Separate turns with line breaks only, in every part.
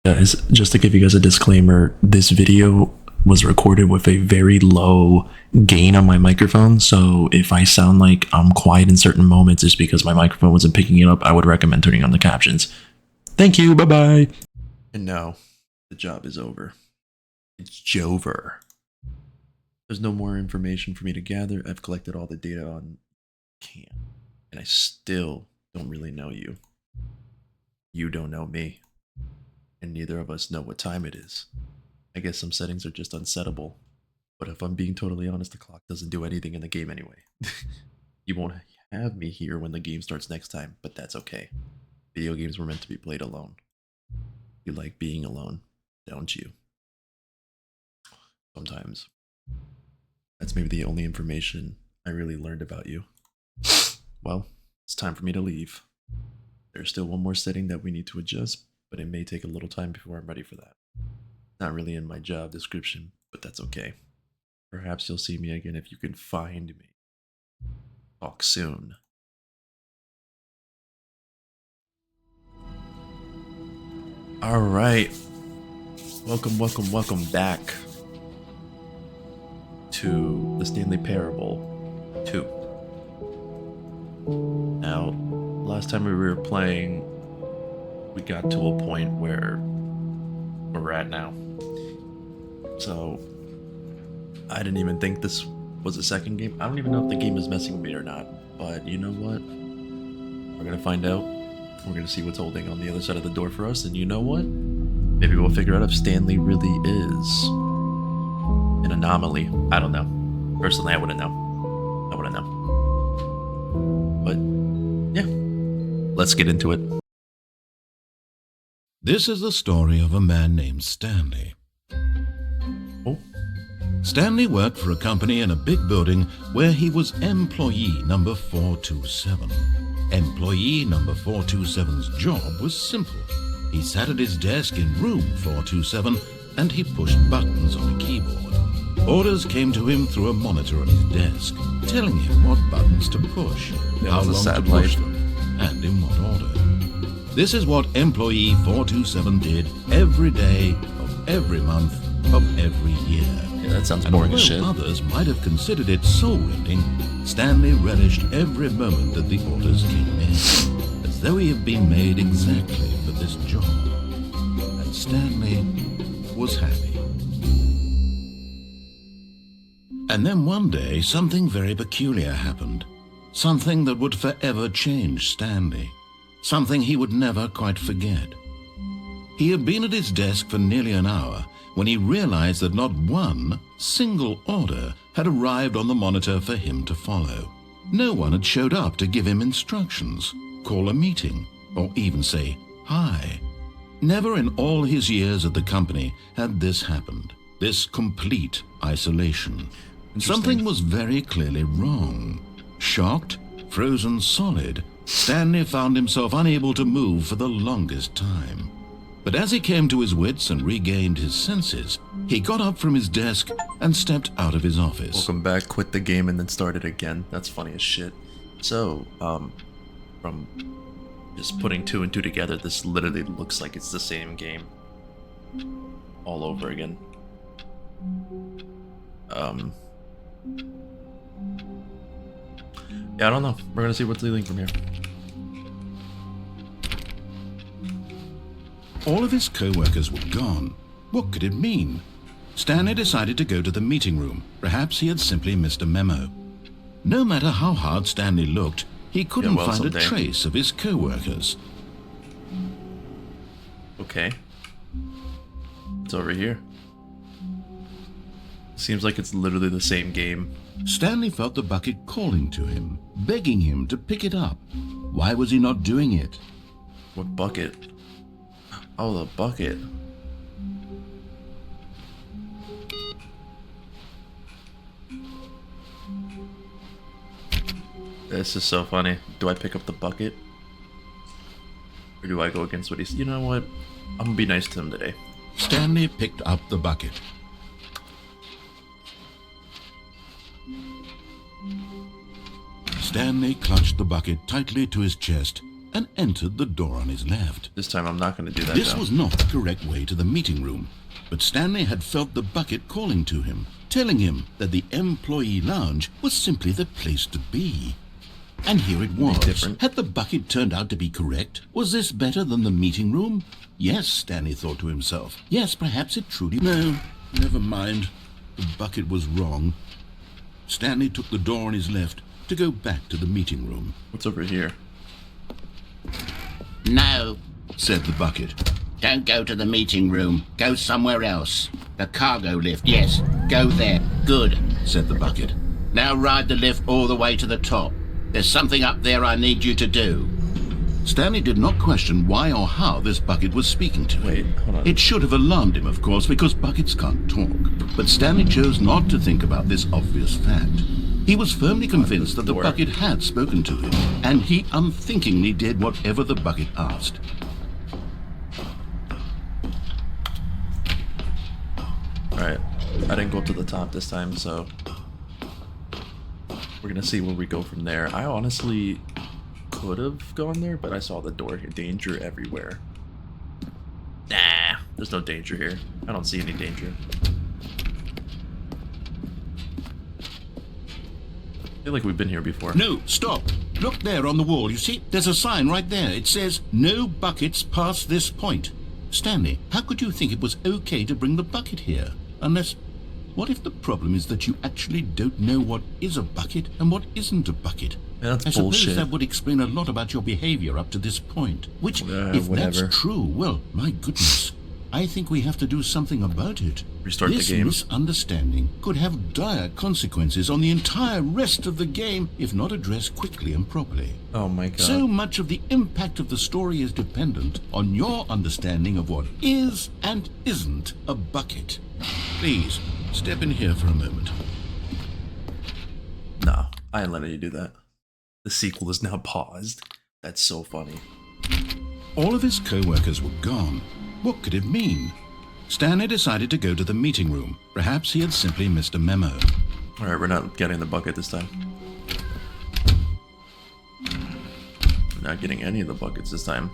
Guys, just to give you guys a disclaimer, this video was recorded with a very low gain on my microphone, so if I sound like I'm quiet in certain moments, it's because my microphone wasn't picking it up. I would recommend turning on the captions. Thank you, bye-bye. And now, the job is over. It's Jover. There's no more information for me to gather. I've collected all the data on Cam, and I still don't really know you. You don't know me. And neither of us know what time it is. I guess some settings are just unsettable. But if I'm being totally honest, the clock doesn't do anything in the game anyway. You won't have me here when the game starts next time, but that's okay. Video games were meant to be played alone. You like being alone, don't you? Sometimes. That's maybe the only information I really learned about you. Well, it's time for me to leave. There's still one more setting that we need to adjust, but it may take a little time before I'm ready for that. Not really in my job description, but that's okay. Perhaps you'll see me again if you can find me. Talk soon. Alright. Welcome back to the Stanley Parable 2. Now, last time we were playing, we got to a point where we're at now. So, I didn't even think this was a second game. I don't even know if the game is messing with me or not. But you know what? We're gonna find out. We're gonna see what's holding on the other side of the door for us. And you know what? Maybe we'll figure out if Stanley really is an anomaly. I don't know. Personally, I wouldn't know. But, yeah. Let's get into it.
This is the story of a man named Stanley.
Oh.
Stanley worked for a company in a big building where he was employee number 427. Employee number 427's job was simple. He sat at his desk in room 427 and he pushed buttons on a keyboard. Orders came to him through a monitor on his desk, telling him what buttons to push, how long to push them, and in what order. This is what employee 427 did every day of every month of every year.
Yeah, that sounds boring as shit.
Others might have considered it soul-rending, Stanley relished every moment that the orders came in, as though he had been made exactly for this job. And Stanley was happy. And then one day, something very peculiar happened. Something that would forever change Stanley. Something he would never quite forget. He had been at his desk for nearly an hour when he realized that not one single order had arrived on the monitor for him to follow. No one had showed up to give him instructions, call a meeting, or even say hi. Never in all his years at the company had this happened, this complete isolation. Something was very clearly wrong. Shocked, frozen solid, Stanley found himself unable to move for the longest time. But as he came to his wits and regained his senses, he got up from his desk and stepped out of his office.
Welcome back, quit the game and then started again. That's funny as shit. So, from just putting two and two together, this literally looks like it's the same game. All over again. Yeah, I don't know. We're gonna see what's leading from here.
All of his co-workers were gone. What could it mean? Stanley decided to go to the meeting room. Perhaps he had simply missed a memo. No matter how hard Stanley looked, he couldn't find a trace of his co-workers.
Okay. It's over here. Seems like it's literally the same game.
Stanley felt the bucket calling to him, begging him to pick it up. Why was he not doing it?
What bucket? Oh, the bucket. This is so funny. Do I pick up the bucket? Or do I go against what he's... You know what? I'm gonna be nice to him today.
Stanley picked up the bucket. Stanley clutched the bucket tightly to his chest and entered the door on his left.
This time I'm not going to do that.
This was not the correct way to the meeting room, but Stanley had felt the bucket calling to him, telling him that the employee lounge was simply the place to be. And here it was.
Different.
Had the bucket turned out to be correct? Was this better than the meeting room? Yes, Stanley thought to himself. Yes, perhaps it truly... No, never mind. The bucket was wrong. Stanley took the door on his left to go back to the meeting room.
What's over here?
No, said the bucket. Don't go to the meeting room. Go somewhere else. The cargo lift, yes. Go there. Good, said the bucket. Now ride the lift all the way to the top. There's something up there I need you to do. Stanley did not question why or how this bucket was speaking to him.
Wait, hold on.
It should have alarmed him, of course, because buckets can't talk. But Stanley chose not to think about this obvious fact. He was firmly convinced that the bucket had spoken to him, and he unthinkingly did whatever the bucket asked.
Alright, I didn't go up to the top this time, so we're gonna see where we go from there. I honestly could have gone there, but I saw the door here. Danger everywhere. Nah, there's no danger here. I don't see any danger. I feel like we've been here before.
No, stop. Look there on the wall. You see, there's a sign right there. It says, no buckets past this point. Stanley, how could you think it was okay to bring the bucket here? Unless, what if the problem is that you actually don't know what is a bucket and what isn't a bucket?
That's
I suppose
bullshit.
that would explain a lot about your behavior up to this point. Which, if
whatever.
that's true, well, my goodness, I think we have to do something about it.
Restart the
This
game.
misunderstanding could have dire consequences on the entire rest of the game if not addressed quickly and properly.
Oh my god.
So much of the impact of the story is dependent on your understanding of what is and isn't a bucket. Please, step in here for a moment.
No, I ain't letting you do that. The sequel is now paused. That's so funny.
All of his co-workers were gone. What could it mean? Stanley decided to go to the meeting room. Perhaps he had simply missed a memo.
Alright, we're not getting the bucket this time. We're not getting any of the buckets this time.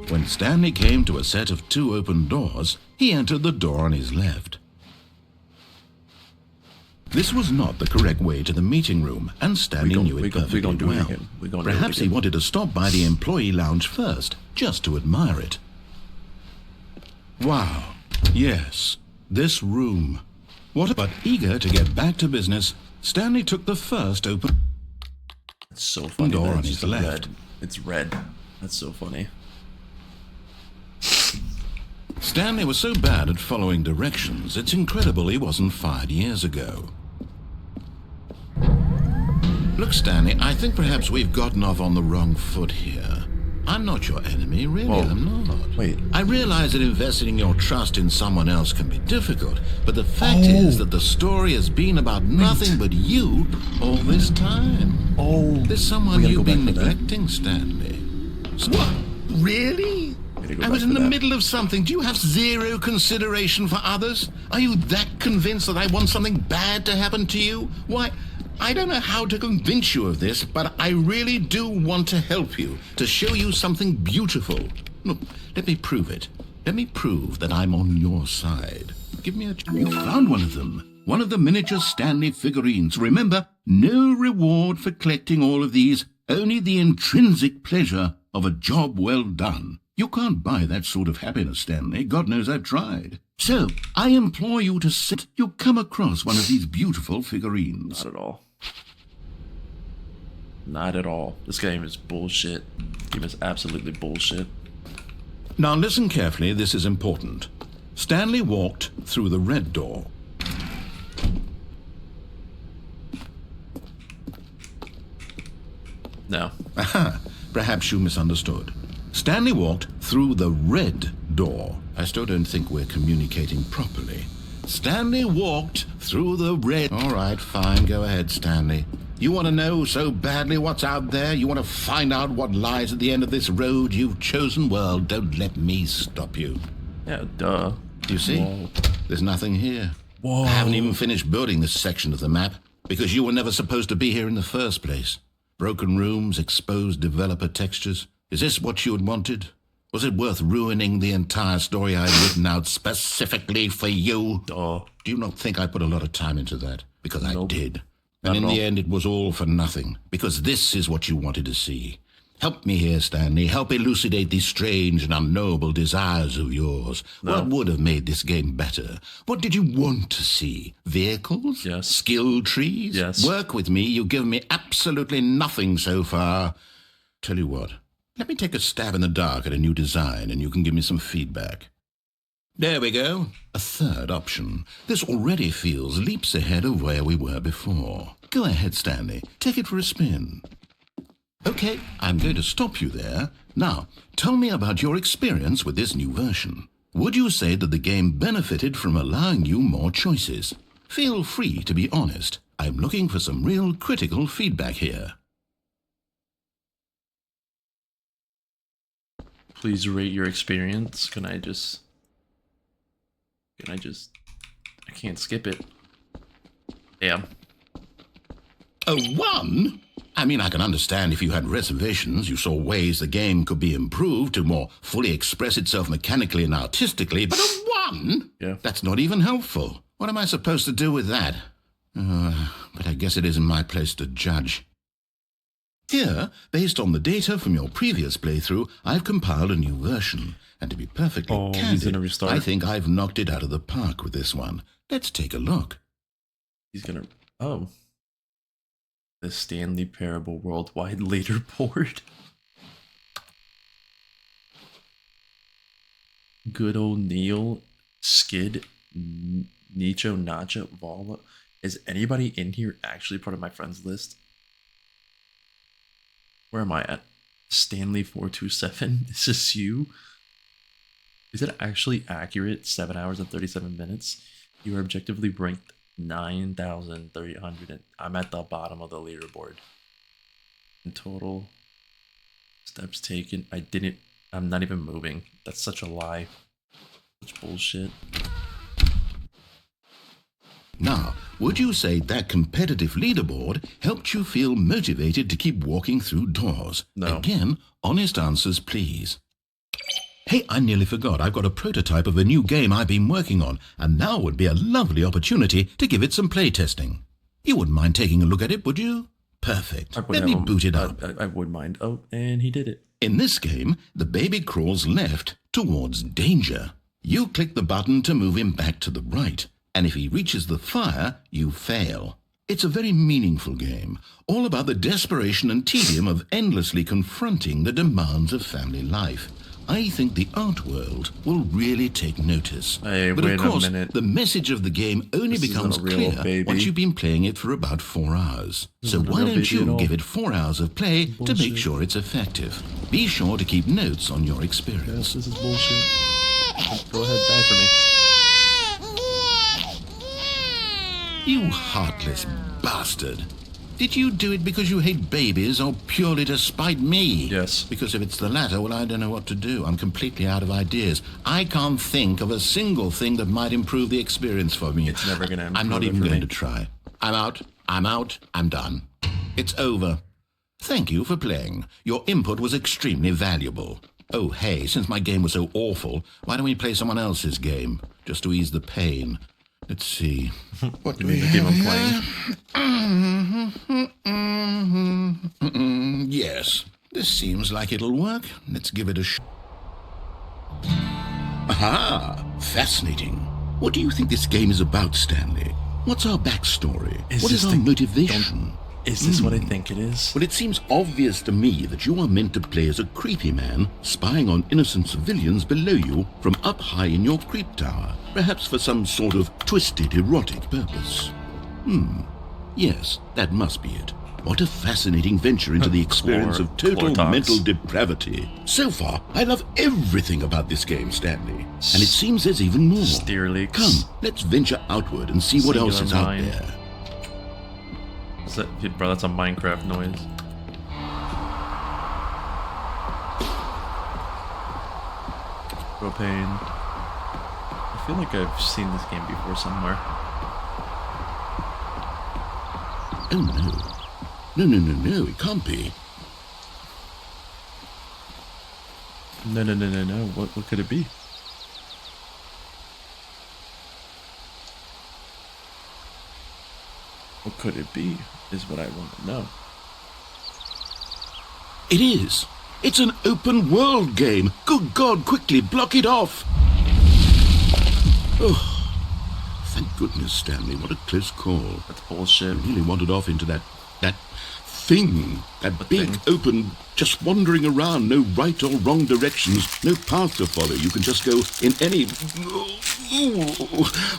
When Stanley came to a set of 2 open doors, he entered the door on his left. This was not the correct way to the meeting room, and Stanley knew it perfectly
do it
well.
again. We gonna do it
Perhaps he
again.
wanted to stop by the employee lounge first, just to admire it. Wow, yes, this room. But eager to get back to business, Stanley took the first open
It's so funny.
door
that
on
it's
his
just
left.
red. It's red. That's so funny.
Stanley was so bad at following directions, it's incredible he wasn't fired years ago. Look, Stanley, I think perhaps we've gotten off on the wrong foot here. I'm not your enemy, really,
Whoa.
I'm not.
Wait.
I realize that investing your trust in someone else can be difficult, but the fact is that the story has been about nothing but you all this time.
Oh,
There's someone
we gotta
you've
go
been
back for that.
neglecting, Stanley. What? Really?
Gotta go
I was
back
in
for
the
that.
middle of something. Do you have zero consideration for others? Are you that convinced that I want something bad to happen to you? Why, I don't know how to convince you of this, but I really do want to help you, to show you something beautiful. Look, let me prove it. Let me prove that I'm on your side. Give me a... You found one of them. One of the miniature Stanley figurines. Remember, no reward for collecting all of these, only the intrinsic pleasure of a job well done. You can't buy that sort of happiness, Stanley. God knows I've tried. So, I implore you to sit. You come across one of these beautiful figurines.
Not at all. Not at all. This game is bullshit. Game is absolutely bullshit.
Now listen carefully, this is important. Stanley walked through the red door.
No.
Aha, perhaps you misunderstood. Stanley walked through the red door. I still don't think we're communicating properly. Stanley walked through the red... All right, fine, go ahead, Stanley. You want to know so badly what's out there? You want to find out what lies at the end of this road you've chosen? Well, don't let me stop you.
Yeah, duh.
You see?
Whoa.
There's nothing here.
Whoa.
I haven't even finished building this section of the map because you were never supposed to be here in the first place. Broken rooms, exposed developer textures. Is this what you had wanted? Was it worth ruining the entire story I had written out specifically for you?
Oh,
Do you not think I put a lot of time into that? Because I
Nope.
did.
Not
And in
at
the
all.
end, it was all for nothing. Because this is what you wanted to see. Help me here, Stanley. Help elucidate these strange and unknowable desires of yours.
No.
What would have made this game better? What did you want to see? Vehicles?
Yes.
Skill trees?
Yes.
Work with me. You've given me absolutely nothing so far. Tell you what. Let me take a stab in the dark at a new design, and you can give me some feedback. There we go. A third option. This already feels leaps ahead of where we were before. Go ahead, Stanley. Take it for a spin. Okay, I'm going to stop you there. Now, tell me about your experience with this new version. Would you say that the game benefited from allowing you more choices? Feel free to be honest. I'm looking for some real critical feedback here.
please rate your experience. I can't skip it. Damn.
A 1? I mean, I can understand if you had reservations, you saw ways the game could be improved to more fully express itself mechanically and artistically, but a 1?
Yeah.
That's not even helpful. What am I supposed to do with that? But I guess it isn't my place to judge. Here, based on the data from your previous playthrough, I've compiled a new version. And to be perfectly
Oh, he's
candid,
gonna restart.
I think I've knocked it out of the park with this one. Let's take a look.
He's gonna. Oh. The Stanley Parable Worldwide Leaderboard. Good old Neil, Skid, Nicho, Nacha, Vala. Is anybody in here actually part of my friends list? Where am I at? Stanley427. Is this you? Is it actually accurate? 7 hours and 37 minutes. You are objectively ranked 9,300. And I'm at the bottom of the leaderboard. In total steps taken. I'm not even moving. That's such a lie. Such bullshit.
Now, would you say that competitive leaderboard helped you feel motivated to keep walking through doors?
No.
Again, honest answers, please. Hey, I nearly forgot. I've got a prototype of a new game I've been working on, and now would be a lovely opportunity to give it some playtesting. You wouldn't mind taking a look at it, would you? Perfect. Let me boot it up.
I would mind. Oh, and he did it.
In this game, the baby crawls left towards danger. You click the button to move him back to the right, and if he reaches the fire, you fail. It's a very meaningful game, all about the desperation and tedium of endlessly confronting the demands of family life. I think the art world will really take notice.
Hey,
but
wait
of
a
course,
minute.
the message of the game only
This
becomes
isn't a real
clear
baby.
once you've been playing it for about 4 hours. So
isn't a
why
real
don't
baby at
you
all.
give it 4 hours of play to make
Bullshit.
sure it's effective? Be sure to keep notes on your experience.
Yes, this is bullshit. Go ahead, die for me.
You heartless bastard. Did you do it because you hate babies or purely to spite me?
Yes.
Because if it's the latter, well, I don't know what to do. I'm completely out of ideas. I can't think of a single thing that might improve the experience for me.
It's never gonna
I'm not
improve it
even
for
going
me.
to try. I'm out. I'm done. It's over. Thank you for playing. Your input was extremely valuable. Oh, hey, since my game was so awful, why don't we play someone else's game? Just to ease the pain. Let's see. What do
You
we
mean the game
have
I'm playing?
Yes, this seems like it'll work. Let's give it a shot. Aha! Fascinating. What do you think this game is about, Stanley? What's our backstory? What is
this
our
the-
motivation?
Is this what I think it is?
Well, it seems obvious to me that you are meant to play as a creepy man, spying on innocent civilians below you from up high in your creep tower, perhaps for some sort of twisted erotic purpose. Yes, that must be it. What a fascinating venture into the experience of total
Clortox.
mental depravity. So far, I love everything about this game, Stanley. And it seems there's even more.
Steerleaks.
Come, let's venture outward and see what else
Singular
is out
mind.
there.
Is that, bro, that's a Minecraft noise. Propane. I feel like I've seen this game before somewhere.
Oh no. No, it can't be.
No. What could it be? What could it be is what I want to know.
It is. It's an open world game. Good God, quickly block it off. Oh, thank goodness, Stanley. What a close call.
That's bullshit.
I really wandered off into that thing. That big, open, just wandering around. No right or wrong directions. No path to follow. You can just go in any...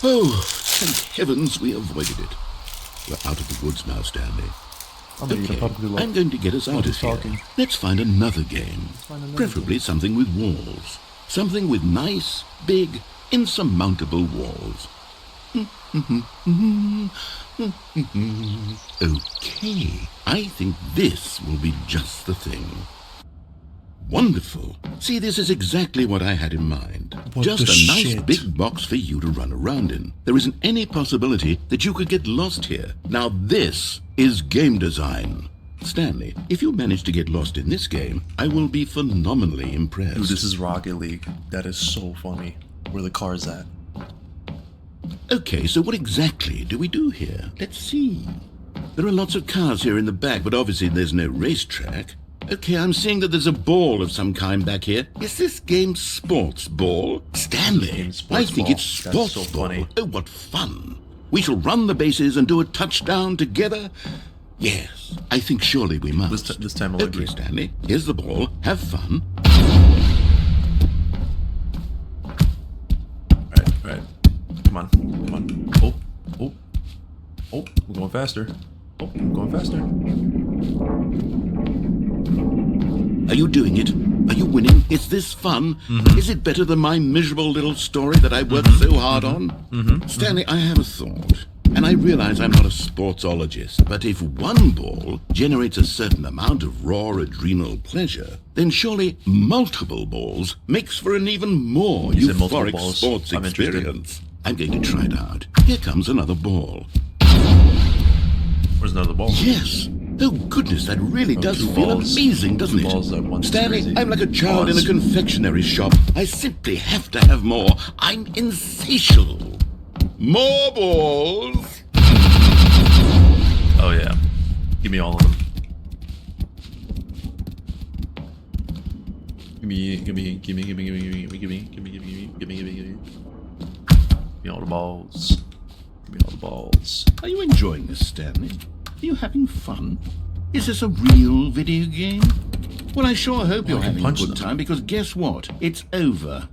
Oh, thank heavens we avoided it. We're out of the woods now, Stanley. Okay, I'm going to get us out of here. Let's find another game. Preferably something with walls. Something with nice, big, insurmountable walls. Okay, I think this will be just the thing. Wonderful. See, this is exactly what I had in mind. Just a nice big box for you to run around in. There isn't any possibility that you could get lost here. Now this is game design. Stanley, if you manage to get lost in this game, I will be phenomenally impressed.
Dude, this is Rocket League. That is so funny. Where the car's at.
Okay, so what exactly do we do here? Let's see. There are lots of cars here in the back, but obviously there's no racetrack. Okay, I'm seeing that there's a ball of some kind back here. Is this game sports ball? Stanley, I think it's sports ball. Funny. Oh, what fun. We shall run the bases and do a touchdown together. Yes, I think surely we must.
This time I'll agree.
Okay, Stanley, here's the ball. Have fun.
Right. Come on. Oh, we're going faster.
Are you doing it? Are you winning? Is this fun? Is it better than my miserable little story that I worked so hard on? Stanley, I have a thought. And I realize I'm not a sportsologist, but if one ball generates a certain amount of raw adrenal pleasure, then surely multiple balls makes for an even more euphoric sports experience. I'm going to try it out. Here comes another ball.
Where's another ball?
Yes. Oh, goodness, that really does feel amazing, doesn't it? Stanley, I'm like a child in a confectionery shop. I simply have to have more. I'm insatiable. More balls!
Oh, yeah. Give me all of them. Give me. Give me all the balls. Give me all the balls.
Are you enjoying this, Stanley? Are you having fun? Is this a real video game? Well, I sure hope you're having a good time, because guess what? It's over.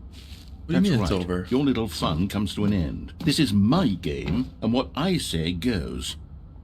What do you mean it's over?
Your little fun comes to an end. This is my game, and what I say goes.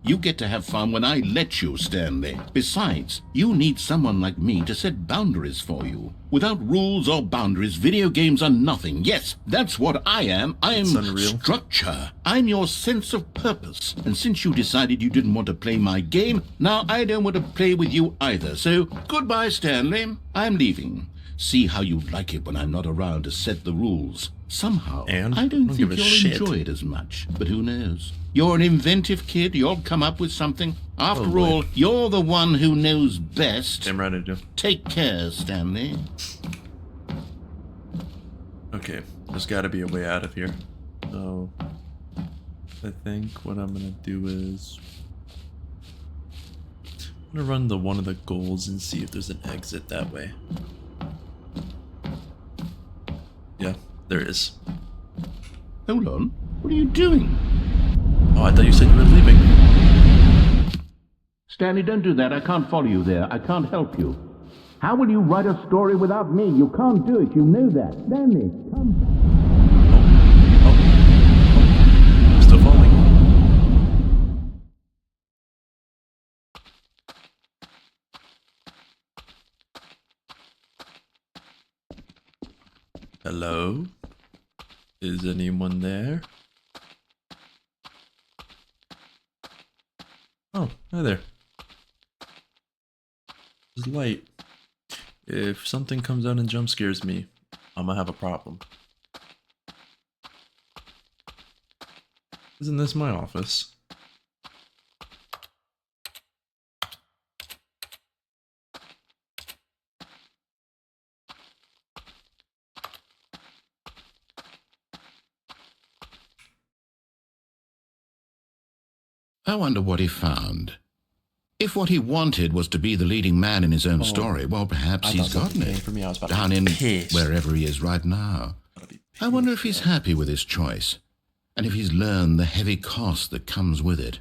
You get to have fun when I let you, Stanley. Besides, you need someone like me to set boundaries for you. Without rules or boundaries, video games are nothing. Yes, that's what I am. I'm structure. I'm your sense of purpose. And since you decided you didn't want to play my game, now I don't want to play with you either. So, goodbye, Stanley. I'm leaving. See how you like it when I'm not around to set the rules. Somehow, I don't think you'll enjoy it as much. But who knows? You're an inventive kid. You'll come up with something. After all, you're the one who knows best.
Damn right I do.
Take care, Stanley.
Okay, there's got to be a way out of here. So, I think what I'm going to do is... I'm going to run to one of the goals and see if there's an exit that way. Yeah, there is.
Hold on. What are you doing?
Oh, I thought you said you were leaving.
Stanley, don't do that. I can't follow you there. I can't help you. How will you write a story without me? You can't do it. You know that. Stanley, come back.
I'm still falling. Hello? Is anyone there? Oh, hi there. There's light. If something comes out and jump scares me, I'm gonna have a problem. Isn't this my office?
I wonder what he found. If what he wanted was to be the leading man in his own story, well, perhaps he's gotten it.
For me, I was about
Down
to
in
be pissed.
wherever he is right now. I wonder if he's happy with his choice, and if he's learned the heavy cost that comes with it.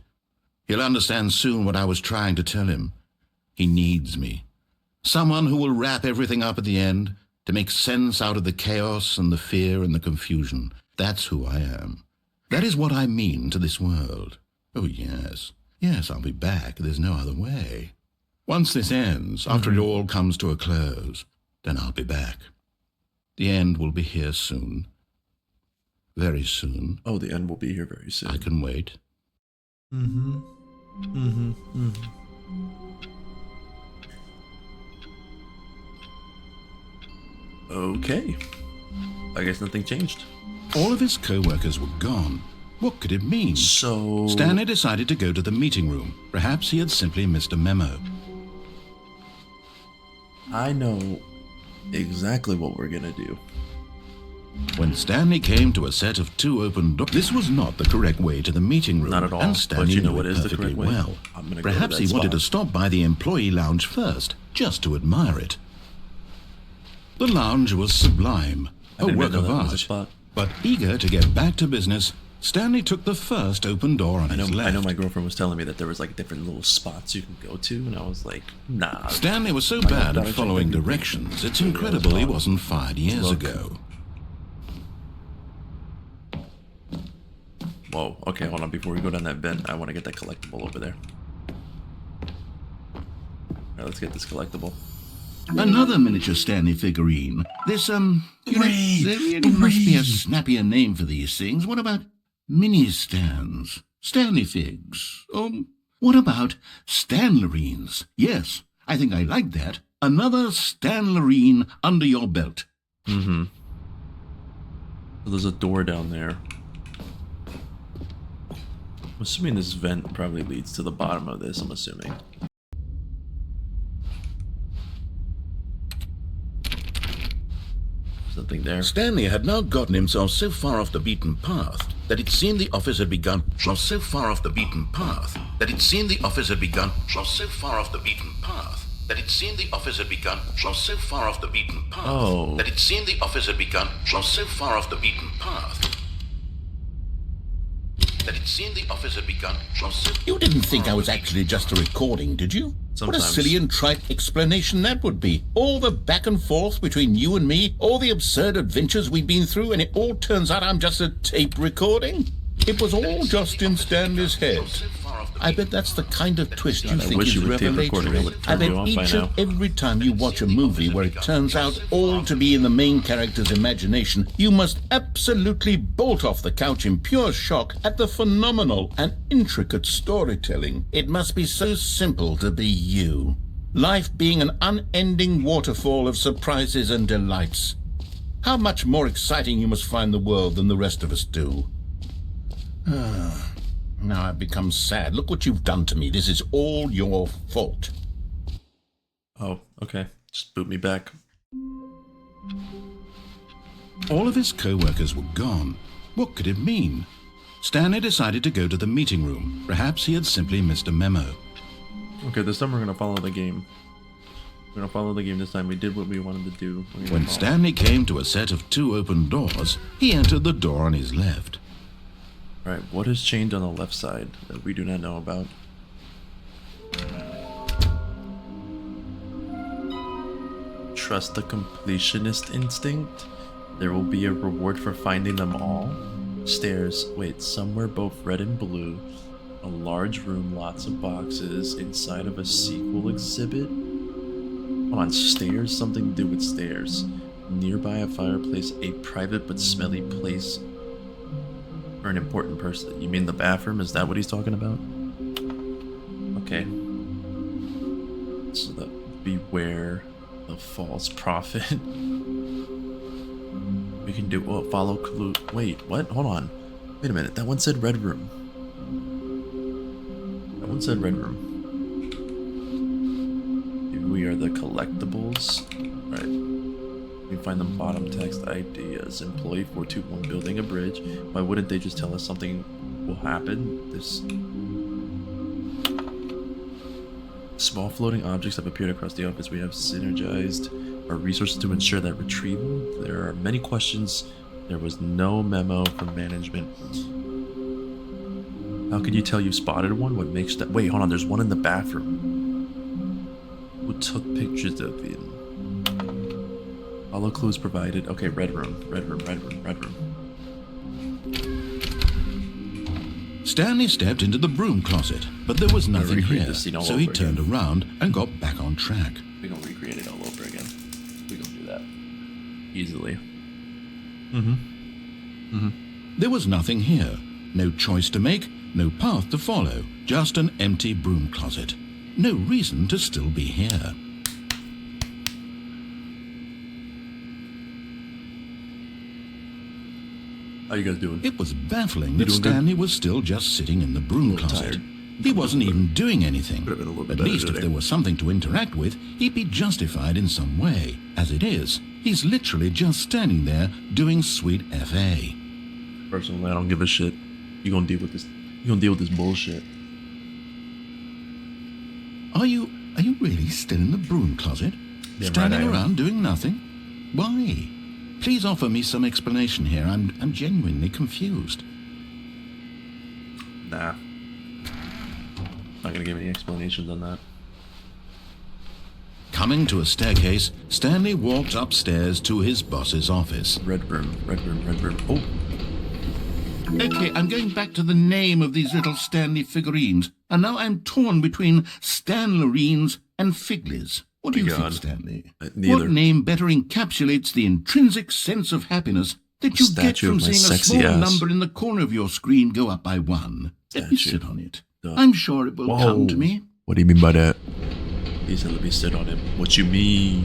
He'll understand soon what I was trying to tell him. He needs me. Someone who will wrap everything up at the end, to make sense out of the chaos and the fear and the confusion. That's who I am. That is what I mean to this world. Oh, yes. Yes, I'll be back. There's no other way. Once this ends, after it all comes to a close, then I'll be back. The end will be here soon. Very soon.
Oh, the end will be here very soon.
I can wait.
Okay. I guess nothing changed.
All of his co-workers were gone. What could it mean?
So...
Stanley decided to go to the meeting room. Perhaps he had simply missed a memo.
I know exactly what we're gonna do.
When Stanley came to a set of 2 open doors, this was not the correct way to the meeting room.
Not at all,
And
but
Stanley
you know
knew
what
it
is the
perfectly
correct way?
well.
I'm gonna go to
Perhaps
that
he wanted to
spot.
stop by the employee lounge first, just to admire it. The lounge was sublime, a
didn't
work
know
of
that was a
art.
spot.
But eager to get back to business, Stanley took the first open door on his left.
I know my girlfriend was telling me that there was like different little spots you can go to, and I was like, nah.
Stanley was so
My
bad
daughter
at following
told me
directions, it's
to go
incredible he
on.
wasn't fired years
Look.
ago.
Whoa, okay, hold on. Before we go down that vent, I want to get that collectible over there. Alright, let's get this collectible.
Another miniature Stanley figurine. This, there really must be a snappier name for these things. What about mini stands? Stanley figs? What about Stanlerines? Yes, I think I like that. Another Stanlerine under your belt.
So there's a door down there. I'm assuming this vent probably leads to the bottom of this, I'm assuming. Something there.
Stanley had now gotten himself so far off the beaten path that it seemed the office had begun. So far off the beaten path that it seemed the office had begun. So far off the beaten path that it seemed the office had begun. So far off the beaten path
Oh.
that it seemed the office had begun. So far off the beaten path that it seemed the office had begun. You didn't think I was actually just a recording, did you? What a
Sometimes.
silly and trite explanation that would be. All the back and forth between you and me, all the absurd adventures we've been through, and it all turns out I'm just a tape recording? It was all just in Stanley's head. I bet that's the kind of twist you
God, I
think
wish
is
you would tape recording. I
revelatory.
would've
I
turned
bet
you off by
each
now.
and every time you watch a movie where it turns out all to be in the main character's imagination, you must absolutely bolt off the couch in pure shock at the phenomenal and intricate storytelling. It must be so simple to be you. Life being an unending waterfall of surprises and delights. How much more exciting you must find the world than the rest of us do. Now I've become sad. Look what you've done to me. This is all your fault.
Oh, okay. Just boot me back.
All of his co-workers were gone. What could it mean? Stanley decided to go to the meeting room. Perhaps he had simply missed a memo.
Okay, this time we're gonna follow the game. We're gonna follow the game this time. We did what we wanted to do. We're gonna
When
follow.
Stanley came to a set of 2 open doors, he entered the door on his left.
Alright, what has changed on the left side that we do not know about? Trust the completionist instinct. There will be a reward for finding them all. Stairs, wait, somewhere both red and blue. A large room, lots of boxes, inside of a sequel exhibit. Hold on, stairs? Something to do with stairs. Nearby a fireplace, a private but smelly place for an important person. You mean the bathroom? Is that what he's talking about? Okay. So the beware the false prophet. We can do follow clue. Wait, what? Hold on. Wait a minute. That one said red room. That one said red room. We are the collectibles. Right. We find the bottom text ideas. Employee 421 building a bridge. Why wouldn't they just tell us something will happen? This Small floating objects have appeared across the office. We have synergized our resources to ensure that retrieval. There are many questions. There was no memo from management. How can you tell you spotted one? What makes that? Wait, hold on. There's one in the bathroom. Who took pictures of it? Follow clues provided. Okay, red room.
Stanley stepped into the broom closet, but there was nothing
recreate
here,
this scene all
so he
over
turned
again.
around and got back on track.
We're gonna recreate it all over again. We're gonna do that. Easily.
There was nothing here. No choice to make, no path to follow, just an empty broom closet. No reason to still be here.
How you guys doing?
It was baffling that
doing good?
Stanley was still just sitting in the broom
little
closet.
tired.
He wasn't even doing anything.
Could've been a little bit
At
better
least if
today.
there was something to interact with, he'd be justified in some way. As it is, he's literally just standing there doing sweet FA.
Personally, I don't give a shit. You gonna deal with this? You gonna deal with this bullshit?
Are you really still in the broom closet?
Yeah,
Standing
right, I am.
around doing nothing? Why? Please offer me some explanation here. I'm genuinely confused.
Nah. Not gonna give any explanations on that.
Coming to a staircase, Stanley walked upstairs to his boss's office.
Red room. Oh,
Okay, I'm going back to the name of these little Stanley figurines, and now I'm torn between Stanlerines and Figlies. What do you think,
God.
Stanley?
Neither.
What name better encapsulates the intrinsic sense of happiness that you get
Statue
from
of my
seeing a
sexy
small
ass.
number in the corner of your screen go up by one? Let me
Statue.
sit on it.
Duh.
I'm sure it will come to me.
What do you mean by that? He said, let me sit on him. What you mean?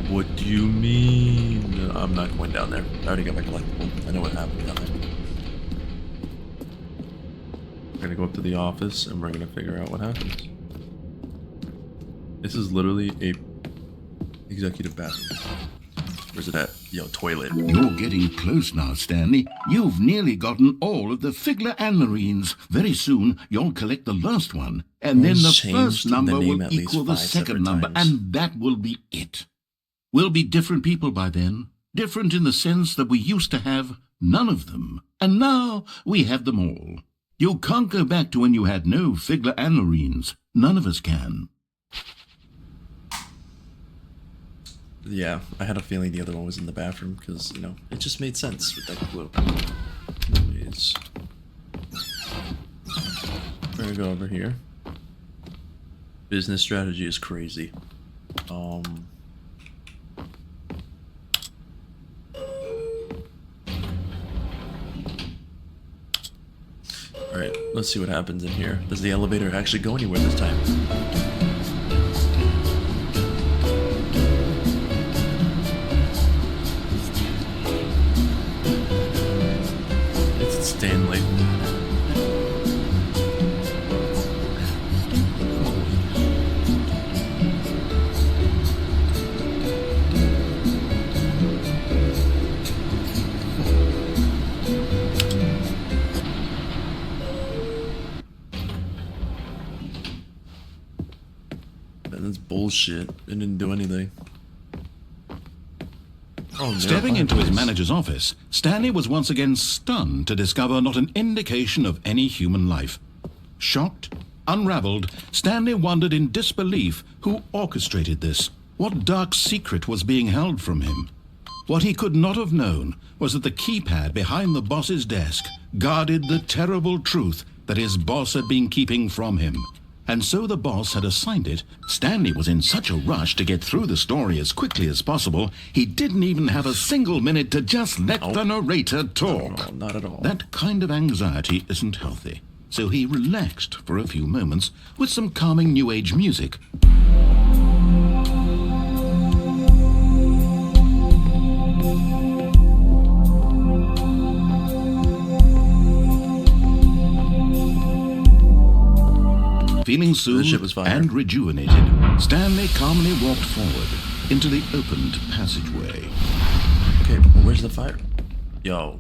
What do you mean? No, I'm not going down there. I already got my collectible. I know what happened down there. We're gonna go up to the office and we're gonna figure out what happens. This is literally a executive bathroom. Where's it at? Yo, toilet.
You're getting close now, Stanley. You've nearly gotten all of the Figler Anlarines. Very soon, you'll collect the last one. And then the
Changed
first
the
number
name
will
at least
equal the
5
second
separate
number,
times.
and that will be it. We'll be different people by then. Different in the sense that we used to have none of them. And now we have them all. You can't go back to when you had no Figler Anlarines. None of us can.
Yeah, I had a feeling the other one was in the bathroom because, you know, it just made sense with that clue. Anyways, we're gonna go over here. Business strategy is crazy. Alright, let's see what happens in here. Does the elevator actually go anywhere this time? It's Stanley. That's bullshit. It didn't do anything. Oh, no,
Stepping into his
fireplace.
manager's office, Stanley was once again stunned to discover not an indication of any human life. Shocked, unraveled, Stanley wondered in disbelief who orchestrated this. What dark secret was being held from him? What he could not have known was that the keypad behind the boss's desk guarded the terrible truth that his boss had been keeping from him. And so the boss had assigned it. Stanley was in such a rush to get through the story as quickly as possible, he didn't even have a single minute to just let the narrator talk.
No, not at all.
That kind of anxiety isn't healthy. So he relaxed for a few moments with some calming New Age music. Feeling
ship was
soothed
fire.
and rejuvenated, Stanley calmly walked forward into the opened passageway.
Okay, but where's the fire? Yo.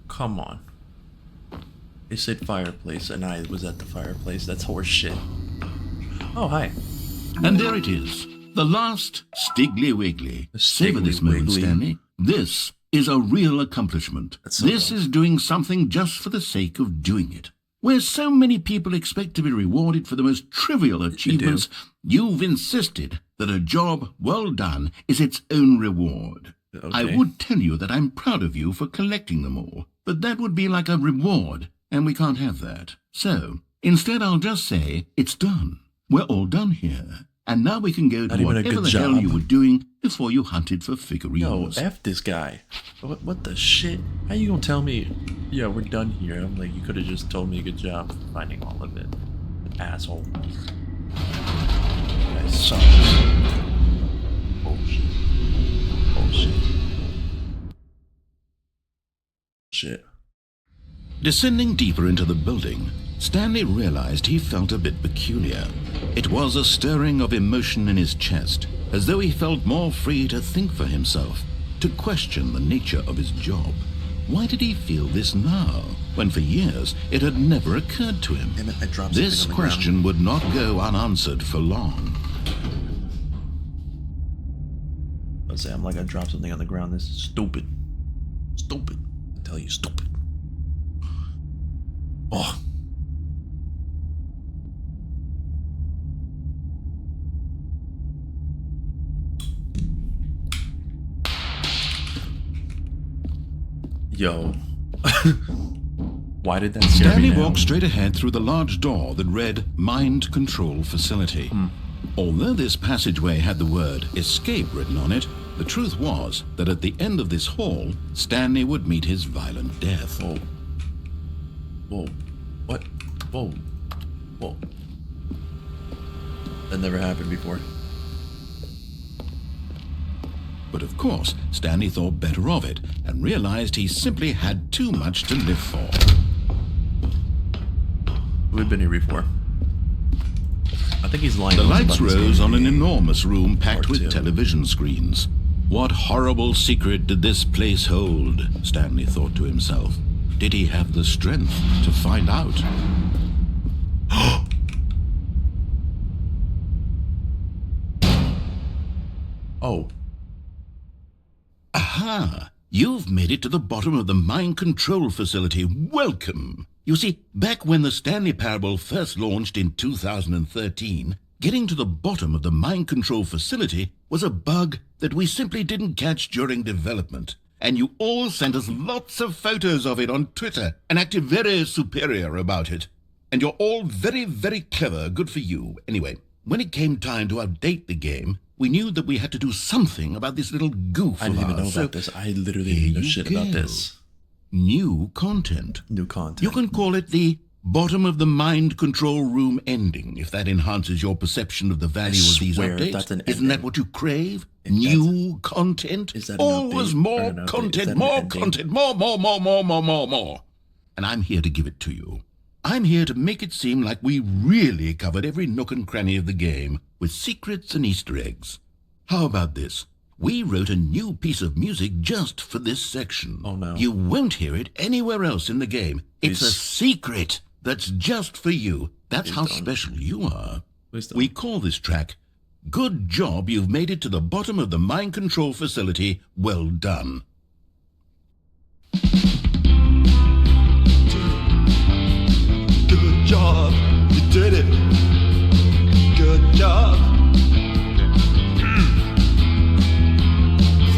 Come on. It said fireplace, and I was at the fireplace. That's horse shit. Oh, hi.
And there it is, the last Stiggly Wiggly. Savor this
Stiggly
moment,
Wiggly.
Stanley. This is a real accomplishment.
That's so
This
cool.
is doing something just for the sake of doing it. Where so many people expect to be rewarded for the most trivial achievements, you've insisted that a job well done is its own reward. I
Okay.
would tell you that I'm proud of you for collecting them all, but that would be like a reward, and we can't have that. So, instead I'll just say, it's done. We're all done here. And now we can go
Not
to
even a
whatever
good
the hell
job.
you were doing before you hunted for
Yo,
figurines.
F this guy. What the shit? How you gonna tell me, yeah, we're done here? I'm like, you could have just told me good job finding all of it. Asshole. That sucks. Bullshit. Bullshit. Shit.
Descending deeper into the building, Stanley realized he felt a bit peculiar. It was a stirring of emotion in his chest, as though he felt more free to think for himself, to question the nature of his job. Why did he feel this now, when for years it had never occurred to him?
Damn it, I dropped
This
something on the
question would not go unanswered for long.
Let's say I'm like, I dropped something on the ground. This is stupid. Stupid. I tell you, stupid. Oh. Yo. Why did that scare
Stanley
me now?
walked straight ahead through the large door that read Mind Control Facility. Although this passageway had the word Escape written on it, the truth was that at the end of this hall, Stanley would meet his violent death.
Whoa. Whoa. What? Whoa. Whoa. That never happened before.
But of course, Stanley thought better of it and realized he simply had too much to live for.
We've been here before. I think he's lying.
The
to us
lights
about this
rose
game
on an
being
enormous room packed
part
with
two.
television screens. What horrible secret did this place hold? Stanley thought to himself. Did he have the strength to find out?
Oh.
Aha! You've made it to the bottom of the mind control facility. Welcome! You see, back when the Stanley Parable first launched in 2013, getting to the bottom of the mind control facility was a bug that we simply didn't catch during development. And you all sent us lots of photos of it on Twitter and acted very superior about it. And you're all very, very clever. Good for you. Anyway, when it came time to update the game, we knew that we had to do something about this little goof
I
of
didn't even know
ours.
about
So
this. I literally
here
didn't know
you
shit
go.
about this.
New content.
New content.
You can call it the bottom of the mind control room ending, if that enhances your perception of the value of these
swear if
updates.
that's an
Isn't that
ending.
what you crave?
If
New content?
is that an
Always
update or
more
an update? Is that
content,
an
more
ending?
content, more. And I'm here to give it to you. I'm here to make it seem like we really covered every nook and cranny of the game with secrets and Easter eggs. How about this? We wrote a new piece of music just for this section.
Oh, no.
You won't hear it anywhere else in the game. It's a
Please.
secret that's just for you. That's
Please
how
don't.
special you are.
Please don't.
We call this track, Good Job You've Made It to the Bottom of the Mind Control Facility. Well done.
Good job, you did it. Good job.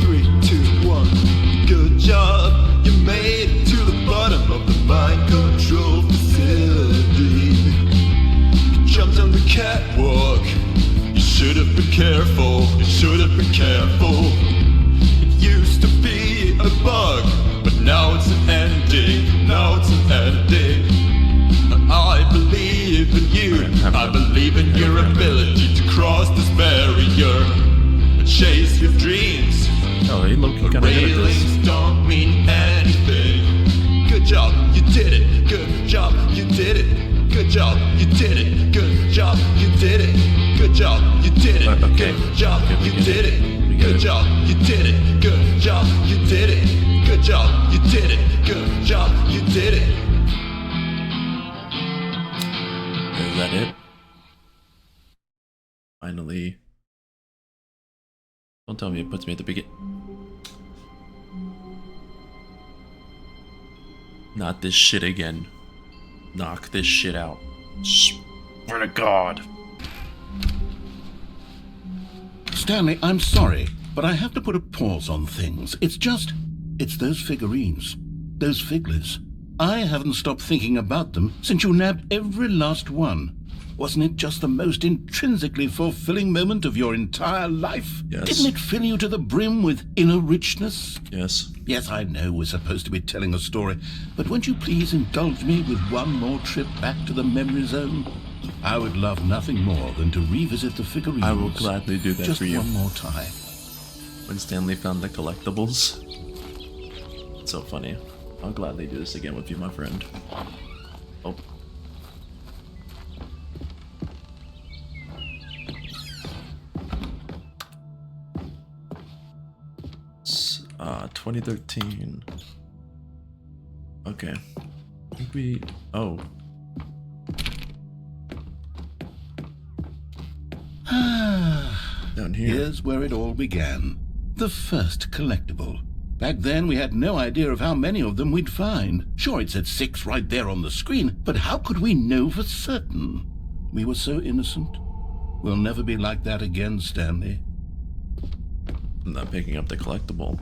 3, 2, 1. Good job, you made it to the bottom of the mind control facility. You jumped on the catwalk. You should have been careful. You should have been careful. It used to be a bug, but now it's an ending. Now it's an ending. I believe in you. I believe in your ability to cross this barrier and chase your dreams.
Oh, he low-key
But
kind of good at this.
railings don't mean anything. Good job, you did it. Good job, you did it. Good job, you did it. Good job, you did it. Good job, you did it.
Okay.
Good job,
Okay, we
you
get
did
it.
it.
We get
Good
it.
job, you did it. Good job, you did it. Good job, you did it. Good job, you did it.
that it? Finally. Don't tell me it puts me at the beginning. Not this shit again. Knock this shit out. Swear to God.
Stanley, I'm sorry, but I have to put a pause on things. It's those figurines. Those Figglers. I haven't stopped thinking about them since you nabbed every last one. Wasn't it just the most intrinsically fulfilling moment of your entire life?
Yes.
Didn't it fill you to the brim with inner richness?
Yes.
Yes, I know we're supposed to be telling a story, but won't you please indulge me with one more trip back to the memory zone? I would love nothing more than to revisit the figurines.
I will gladly do that
just
for you.
one more time.
When Stanley found the collectibles. It's so funny. I'll gladly do this again with you, my friend. Oh. 2013. Okay. I think we... Oh. Down here.
Here's where it all began. The first collectible. Back then, we had no idea of how many of them we'd find. Sure, it said 6 right there on the screen, but how could we know for certain? We were so innocent. We'll never be like that again, Stanley.
I'm not picking up the collectible.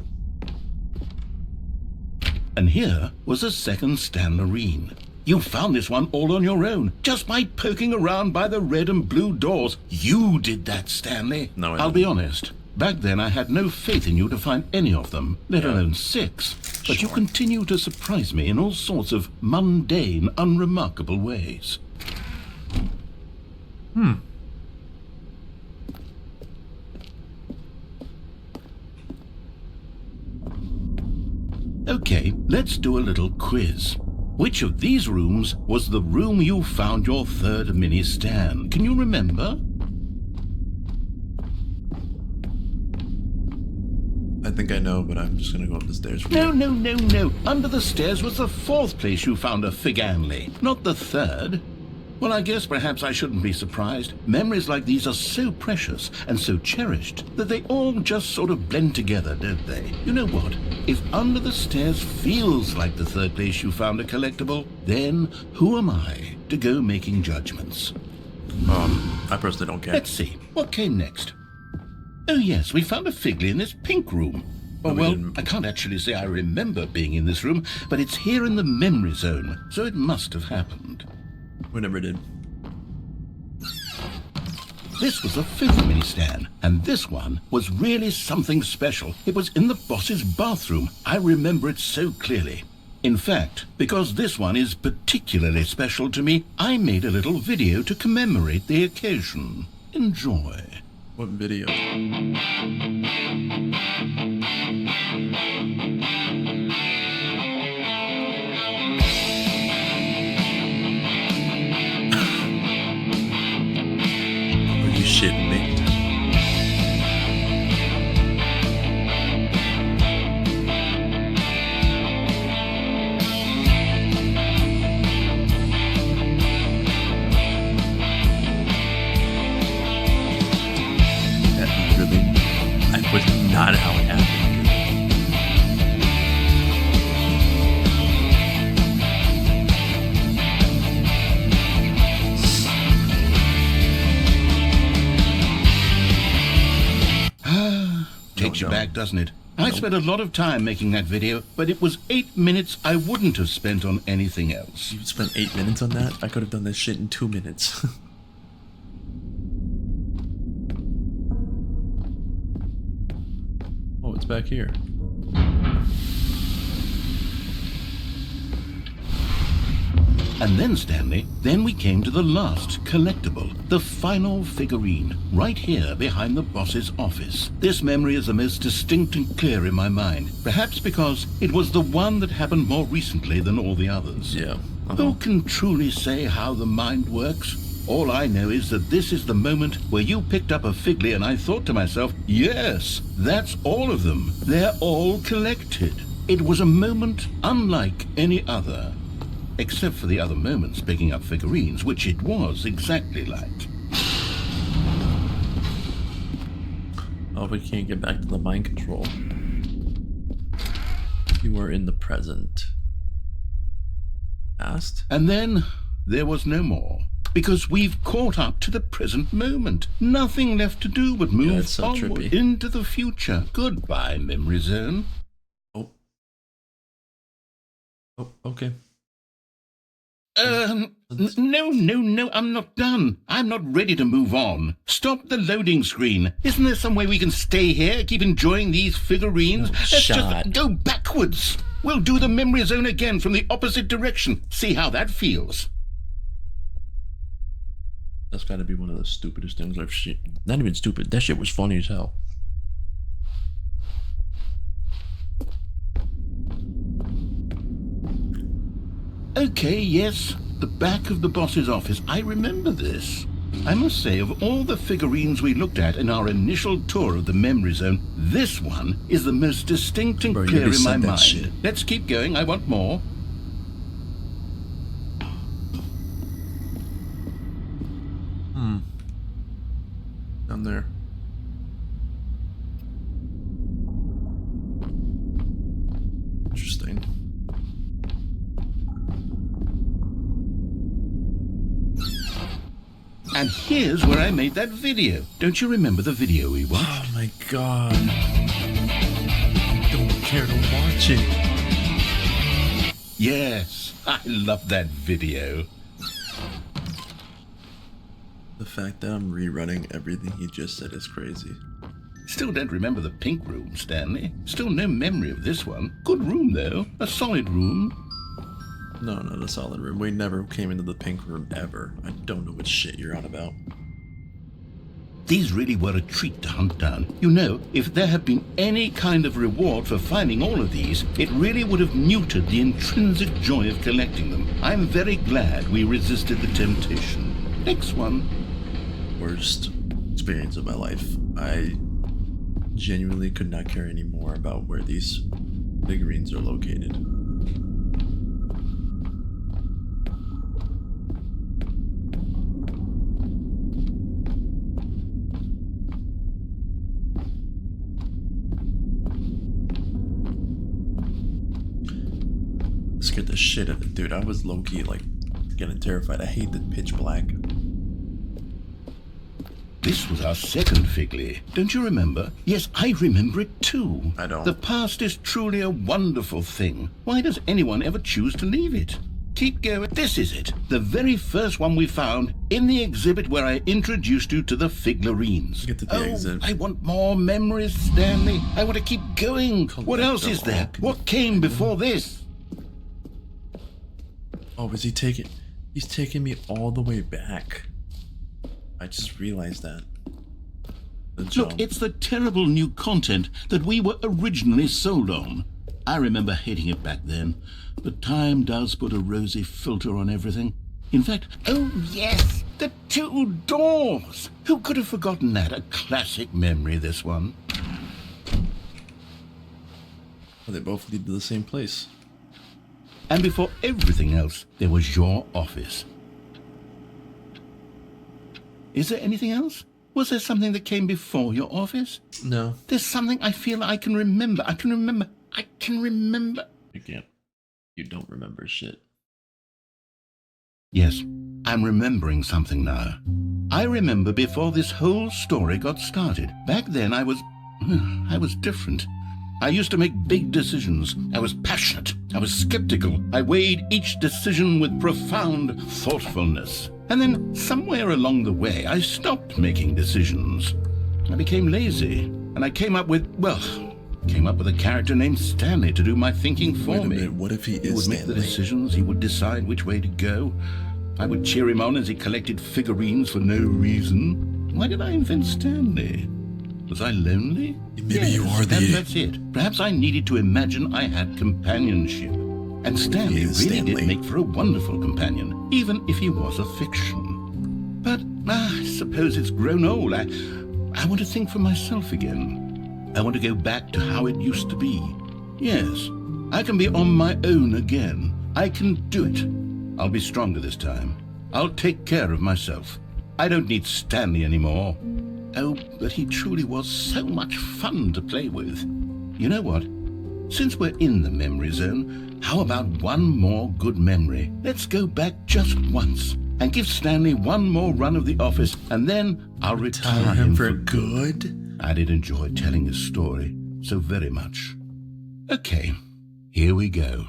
And here was a second Stanlerine. You found this one all on your own, just by poking around by the red and blue doors. You did that, Stanley.
No, I
I'll
didn't.
be honest. Back then, I had no faith in you to find any of them, let alone 6. But you
Sure.
continue to surprise me in all sorts of mundane, unremarkable ways. Okay, let's do a little quiz. Which of these rooms was the room you found your third mini Stan? Can you remember?
I think I know, but I'm just gonna go up the stairs. For
No,
you.
no, no, no. Under the stairs was the 4th place you found a Figanley, not the 3rd. Well, I guess perhaps I shouldn't be surprised. Memories like these are so precious and so cherished that they all just sort of blend together, don't they? You know what? If under the stairs feels like the 3rd place you found a collectible, then who am I to go making judgments?
I personally don't care.
Let's see. What came next? Oh, yes, we found a Figley in this pink room. Oh,
we
well,
didn't.
I can't actually say I remember being in this room, but it's here in the memory zone, so it must have happened.
We never did.
This was the 5th mini Stan, and this one was really something special. It was in the boss's bathroom. I remember it so clearly. In fact, because this one is particularly special to me, I made a little video to commemorate the occasion. Enjoy.
What video? Are you shitting me? That really, I was not how it happened.
Takes you
no.
back, doesn't it? I spent a lot of time making that video, but it was 8 minutes I wouldn't have spent on anything else.
You spent 8 minutes on that? I could have done this shit in 2 minutes. Oh, it's back here.
And then, Stanley, then we came to the last collectible, the final figurine, right here behind the boss's office. This memory is the most distinct and clear in my mind, perhaps because it was the one that happened more recently than all the others.
Yeah.
Who can truly say how the mind works? All I know is that this is the moment where you picked up a Figley and I thought to myself, yes, that's all of them. They're all collected. It was a moment unlike any other. except for the other moments picking up figurines, which it was exactly like.
Oh, we can't get back to the mind control. You are in the present. Past?
And then there was no more, because we've caught up to the present moment. Nothing left to do but move
it's so
onward
trippy.
into the future. Goodbye, memory zone.
Oh. Oh, okay.
No, I'm not done. I'm not ready to move on. Stop the loading screen. Isn't there some way we can stay here, keep enjoying these figurines?
No
Let's
shot.
just go backwards. We'll do the memory zone again from the opposite direction. See how that feels.
That's gotta be one of the stupidest things I've seen. Not even stupid. That shit was funny as hell.
Okay, yes, the back of the boss's office. I remember this. I must say, of all the figurines we looked at in our initial tour of the memory zone, this one is the most distinct and
Bro, you
clear
already
in my
said that
mind.
shit.
Let's keep going. I want more.
Down there. Interesting.
And here's where I made that video. Don't you remember the video we watched?
Oh my god. Don't care to watch it.
Yes, I love that video.
The fact that I'm rerunning everything he just said is crazy.
Still don't remember the pink room, Stanley. Still no memory of this one. Good room, though. A solid room.
No, not a solid room. We never came into the pink room ever. I don't know what shit you're on about.
These really were a treat to hunt down. You know, if there had been any kind of reward for finding all of these, it really would have neutered the intrinsic joy of collecting them. I'm very glad we resisted the temptation. Next one.
Worst experience of my life. I genuinely could not care anymore about where these figurines are located. Scared the shit out of it, dude. I was low-key like getting terrified. I hate the pitch black.
This was our second Figley. Don't you remember? Yes, I remember it too.
I don't.
The past is truly a wonderful thing. Why does anyone ever choose to leave it? Keep going. This is it. The very first one we found in the exhibit where I introduced you to the figurines.
Get to the exhibit.
I want more memories, Stanley. I want to keep going. What else is there? What came before this?
Oh, is he taking... He's taking me all the way back. I just realized that. The jump.
Look, it's the terrible new content that we were originally sold on. I remember hating it back then, but time does put a rosy filter on everything. In fact, oh yes, the two doors! Who could have forgotten that? A classic memory, this one.
Well, they both lead to the same place.
And before everything else, there was your office. Is there anything else? Was there something that came before your office?
No.
There's something I feel I can remember. I can remember.
You can't. You don't remember shit.
Yes, I'm remembering something now. I remember before this whole story got started. Back then I was different. I used to make big decisions. I was passionate. I was skeptical. I weighed each decision with profound thoughtfulness. And then somewhere along the way, I stopped making decisions. I became lazy, and I came up with a character named Stanley to do my thinking for
Wait a
me.
minute, what if he
He
is
would make the
Stanley?
decisions. He would decide which way to go. I would cheer him on as he collected figurines for no reason. Why did I invent Stanley? Was I lonely?
Maybe you are the
and
idiot.
that's it. Perhaps I needed to imagine I had companionship. And Stanley
is
really
Stanley.
did make for a wonderful companion, even if he was a fiction. But I suppose it's grown old. I want to think for myself again. I want to go back to how it used to be. Yes, I can be on my own again. I can do it. I'll be stronger this time. I'll take care of myself. I don't need Stanley anymore. Oh, but he truly was so much fun to play with. You know what? Since we're in the memory zone, how about one more good memory? Let's go back just once and give Stanley one more run of the office, and then I'll retire him for
good.
I did enjoy telling his story so very much. Okay, here we go.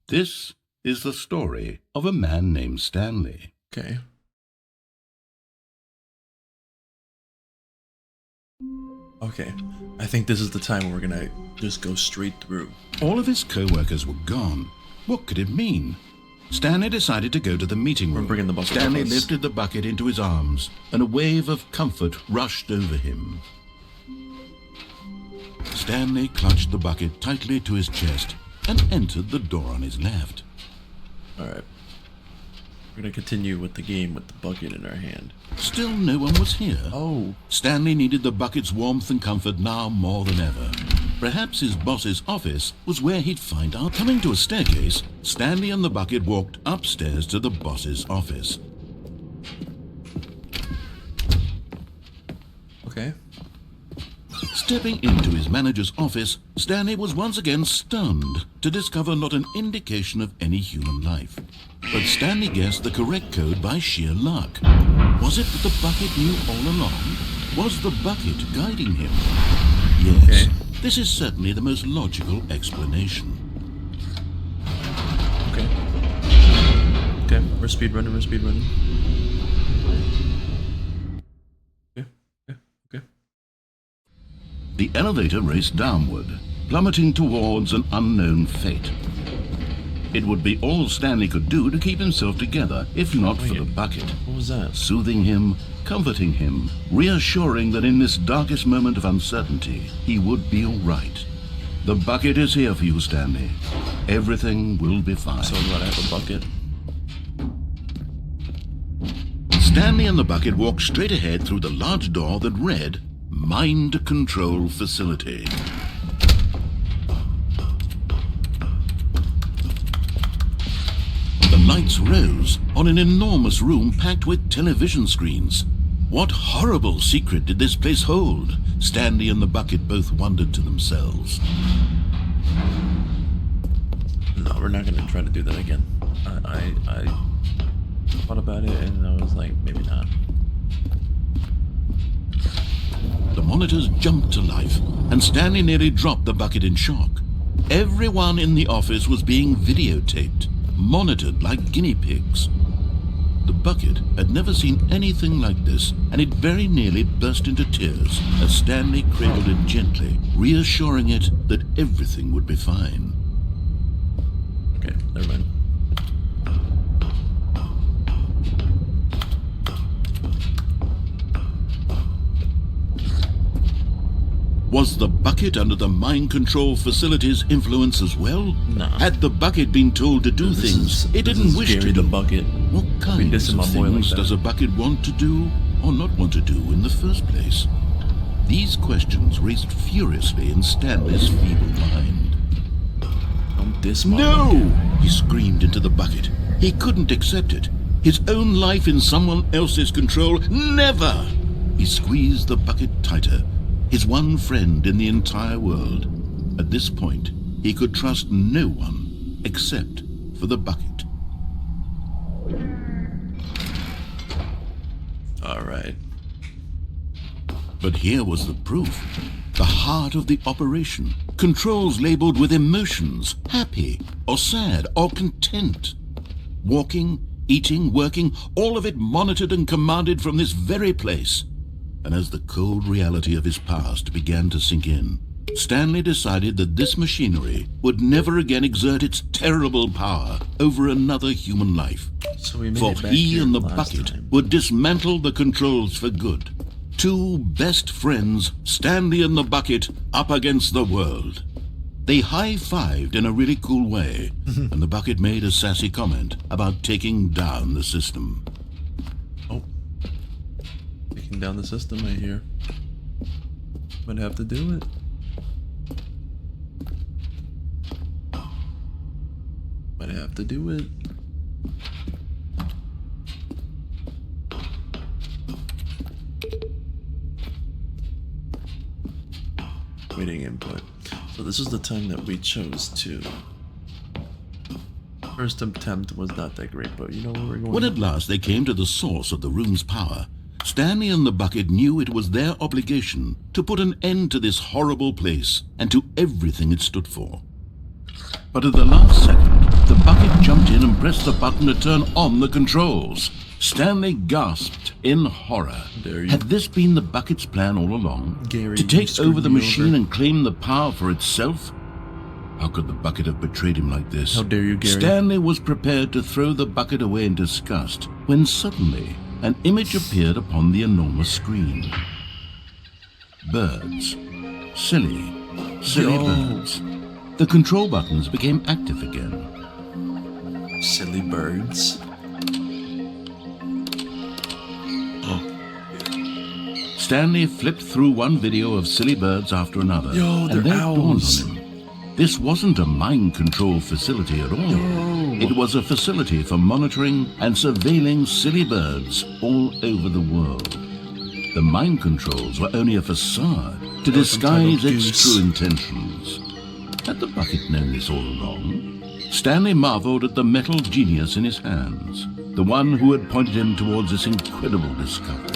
This is the story of a man named Stanley.
Okay. Okay, I think this is the time where we're gonna just go straight through.
All of his co-workers were gone. What could it mean? Stanley decided to go to the meeting room.
We're bringing the bucket
Stanley
with us.
lifted the bucket into his arms, and a wave of comfort rushed over him. Stanley clutched the bucket tightly to his chest and entered the door on his left.
Alright. We're gonna continue with the game with the bucket in our hand.
Still no one was here.
Oh.
Stanley needed the bucket's warmth and comfort now more than ever. Perhaps his boss's office was where he'd find out. Coming to a staircase, Stanley and the bucket walked upstairs to the boss's office.
Okay.
Stepping into his manager's office, Stanley was once again stunned to discover not an indication of any human life. But Stanley guessed the correct code by sheer luck. Was it that the bucket knew all along? Was the bucket guiding him? Yes,
Okay.
this is certainly the most logical explanation.
Okay. Okay, we're speedrunning, Okay, okay, okay.
The elevator raced downward, plummeting towards an unknown fate. It would be all Stanley could do to keep himself together, if not for the bucket.
What was that?
Soothing him, comforting him, reassuring that in this darkest moment of uncertainty, he would be all right. The bucket is here for you, Stanley. Everything will be fine.
So glad I have a bucket.
Stanley and the bucket walked straight ahead through the large door that read, Mind Control Facility. The lights rose on an enormous room packed with television screens. What horrible secret did this place hold? Stanley and the bucket both wondered to themselves.
No, we're not gonna try to do that again. I thought about it and I was like, maybe not.
The monitors jumped to life, and Stanley nearly dropped the bucket in shock. Everyone in the office was being videotaped, monitored like guinea pigs. The bucket had never seen anything like this, and it very nearly burst into tears as Stanley cradled it gently, reassuring it that everything would be fine.
Okay, never mind.
Was the bucket under the mind control facility's influence as well?
No.
Had the bucket been told to do things it didn't wish to
Gary
do?
the bucket.
What kinds
dissing my
of
boy like
things
that.
does a bucket want to do or not want to do in the first place? These questions raced furiously in Stanley's feeble mind.
Don't diss my
No!
bucket.
He screamed into the bucket. He couldn't accept it. His own life in someone else's control. Never! He squeezed the bucket tighter. His one friend in the entire world. At this point, he could trust no one except for the bucket.
Alright.
But here was the proof. The heart of the operation. Controls labeled with emotions, happy or sad or content. Walking, eating, working, all of it monitored and commanded from this very place. And as the cold reality of his past began to sink in, Stanley decided that this machinery would never again exert its terrible power over another human life.
So we made
For
it back
he
here
and the
last
bucket
time.
would dismantle the controls for good. Two best friends, Stanley and the bucket, up against the world. They high-fived in a really cool way, and the bucket made a sassy comment about taking down the system.
Oh. Taking down the system right here. Might have to do it. Might have to do it. Waiting input. So this is the time that we chose to. First attempt was not that great, but you know where we're going.
When at last they came to the source of the room's power, Stanley and the bucket knew it was their obligation to put an end to this horrible place and to everything it stood for. But at the last second, the bucket jumped in and pressed the button to turn on the controls. Stanley gasped in horror. Had this been the bucket's plan all along?
Gary,
to take
you
over the
screwed me
machine
over.
and claim the power for itself? How could the bucket have betrayed him like this?
How dare you, Gary?
Stanley was prepared to throw the bucket away in disgust when suddenly an image appeared upon the enormous screen. Birds. Silly
Yo.
birds. The control buttons became active again.
Silly birds.
Stanley flipped through one video of silly birds after another.
Yo, they're
and then it dawned
owls.
on him. This wasn't a mind control facility at all.
Yo.
It was a facility for monitoring and surveilling silly birds all over the world. The mind controls were only a facade to
Yo, some type of
disguise its
goose.
true intentions. Had the bucket known this all along? Stanley marveled at the metal genius in his hands, the one who had pointed him towards this incredible discovery.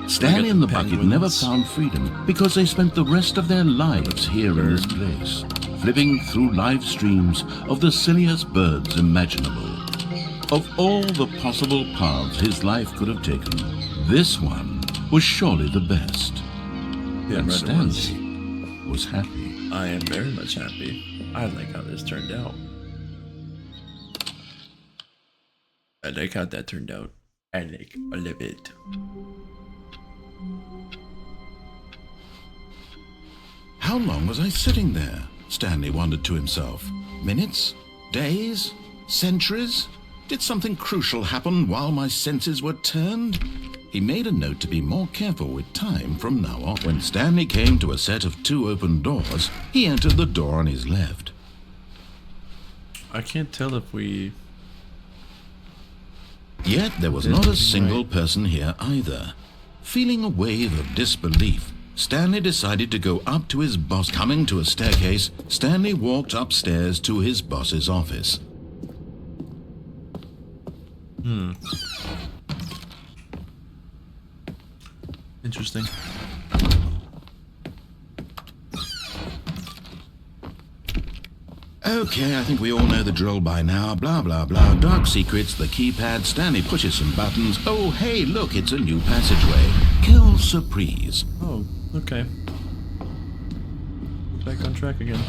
Stanley and the bucket never
penguins.
found freedom because they spent the rest of their lives here in this place, flipping through live streams of the silliest birds imaginable. Of all the possible paths his life could have taken, this one was surely the best.
Yeah,
And
right, it was.
Stanley was happy.
I am very much happy. I like how this turned out. I like how that turned out. I like all of it.
How long was I sitting there? Stanley wondered to himself. Minutes? Days? Centuries? Did something crucial happen while my senses were turned? He made a note to be more careful with time from now on. When Stanley came to a set of 2 open doors, he entered the door on his left.
I can't tell if we.
Yet there was not a single person here either. Feeling a wave of disbelief, Stanley decided to go up to his boss. Coming to a staircase, Stanley walked upstairs to his boss's office.
Interesting.
Okay, I think we all know the drill by now. Blah, blah, blah. Dark secrets, the keypad. Stanley pushes some buttons. Oh, hey, look, it's a new passageway. Kill surprise.
Oh, okay. Back on track again.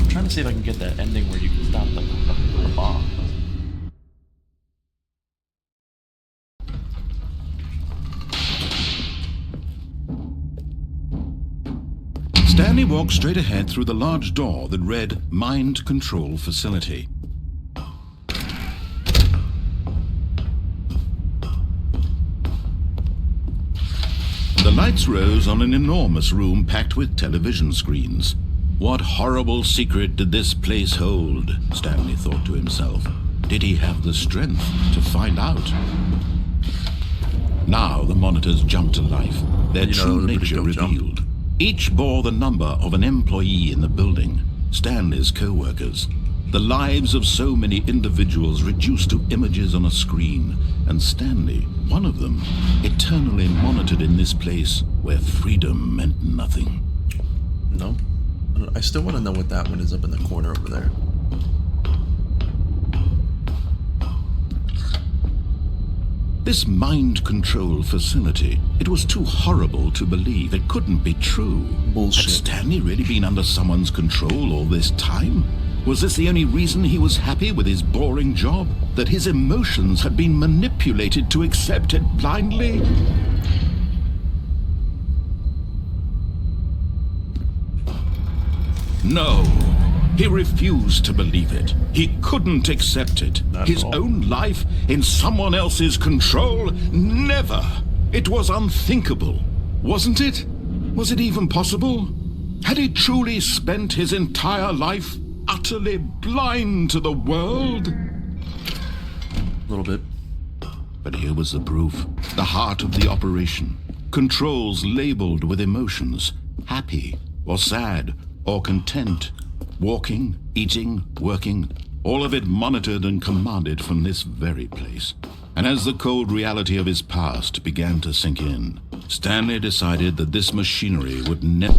I'm trying to see if I can get that ending where you can stop the bomb.
Stanley walked straight ahead through the large door that read Mind Control Facility. The lights rose on an enormous room packed with television screens. What horrible secret did this place hold? Stanley thought to himself. Did he have the strength to find out? Now the monitors jumped to life, their
You know,
true
it was a pretty
nature
dope jump.
revealed. Each bore the number of an employee in the building, Stanley's co-workers. The lives of so many individuals reduced to images on a screen, and Stanley, one of them, eternally monitored in this place where freedom meant nothing.
No? I still want to know what that one is up in the corner over there.
This mind control facility, it was too horrible to believe. It couldn't be true.
Bullshit.
Had Stanley really been under someone's control all this time? Was this the only reason he was happy with his boring job? That his emotions had been manipulated to accept it blindly? No. He refused to believe it. He couldn't accept it.
Not at
His
all.
own life in someone else's control? Never. It was unthinkable. Wasn't it? Was it even possible? Had he truly spent his entire life utterly blind to the world?
A little bit.
But here was the proof. The heart of the operation. Controls labeled with emotions. Happy or sad or content. Walking, eating, working. All of it monitored and commanded from this very place. And as the cold reality of his past began to sink in, Stanley decided that this machinery would never...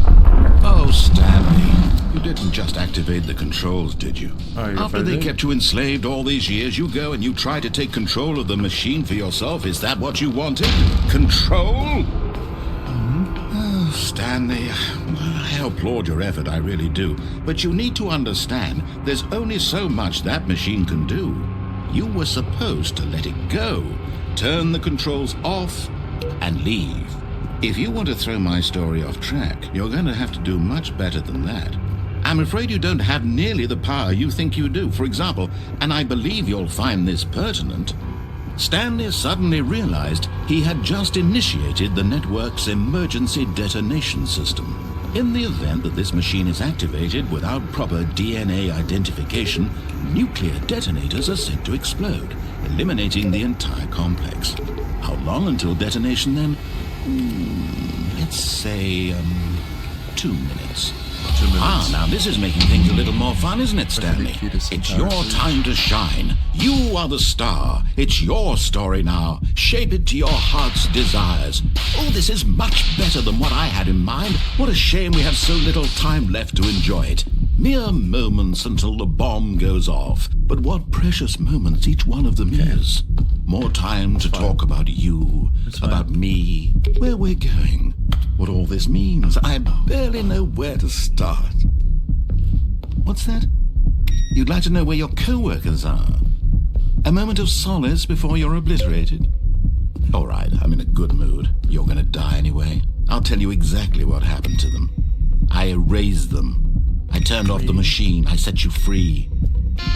Oh, Stanley, you didn't just activate the controls, did you? After they kept you enslaved all these years, you go and you try to take control of the machine for yourself. Is that what you wanted? Control? Oh, Stanley, I applaud your effort, I really do. But you need to understand, there's only so much that machine can do. You were supposed to let it go, turn the controls off, and leave. If you want to throw my story off track, you're going to have to do much better than that. I'm afraid you don't have nearly the power you think you do. For example, and I believe you'll find this pertinent, Stanley suddenly realized he had just initiated the network's emergency detonation system. In the event that this machine is activated without proper DNA identification, nuclear detonators are said to explode, eliminating the entire complex. How long until detonation then? Let's say, 2 minutes.
2 minutes.
Ah, now this is making things a little more fun, isn't it, Stanley? It's your time to shine. You are the star. It's your story now. Shape it to your heart's desires. Oh, this is much better than what I had in mind. What a shame we have so little time left to enjoy it. Mere moments until the bomb goes off. But what precious moments each one of them is. More time to talk about you, about me, where we're going, what all this means. I barely know where to start. What's that? You'd like to know where your co-workers are? A moment of solace before you're obliterated? All right, I'm in a good mood. You're gonna die anyway. I'll tell you exactly what happened to them. I erased them. I turned off the machine. I set you free.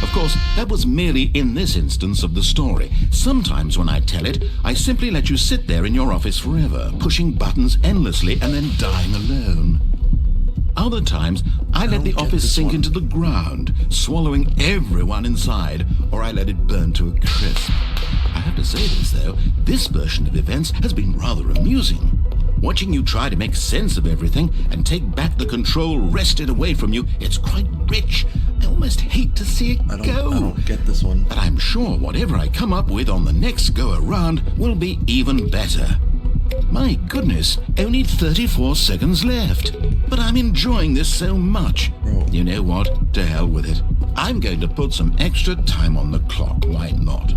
Of course, that was merely in this instance of the story. Sometimes when I tell it, I simply let you sit there in your office forever, pushing buttons endlessly and then dying alone. Other times, I let the office sink into the ground, swallowing everyone inside, or I let it burn to a crisp. I have to say this, though, this version of events has been rather amusing. Watching you try to make sense of everything and take back the control wrested away from you, it's quite rich. I almost hate to see it go.
I don't get this one.
But I'm sure whatever I come up with on the next go-around will be even better. My goodness, only 34 seconds left. But I'm enjoying this so much.
Bro.
You know what? To hell with it. I'm going to put some extra time on the clock. Why not?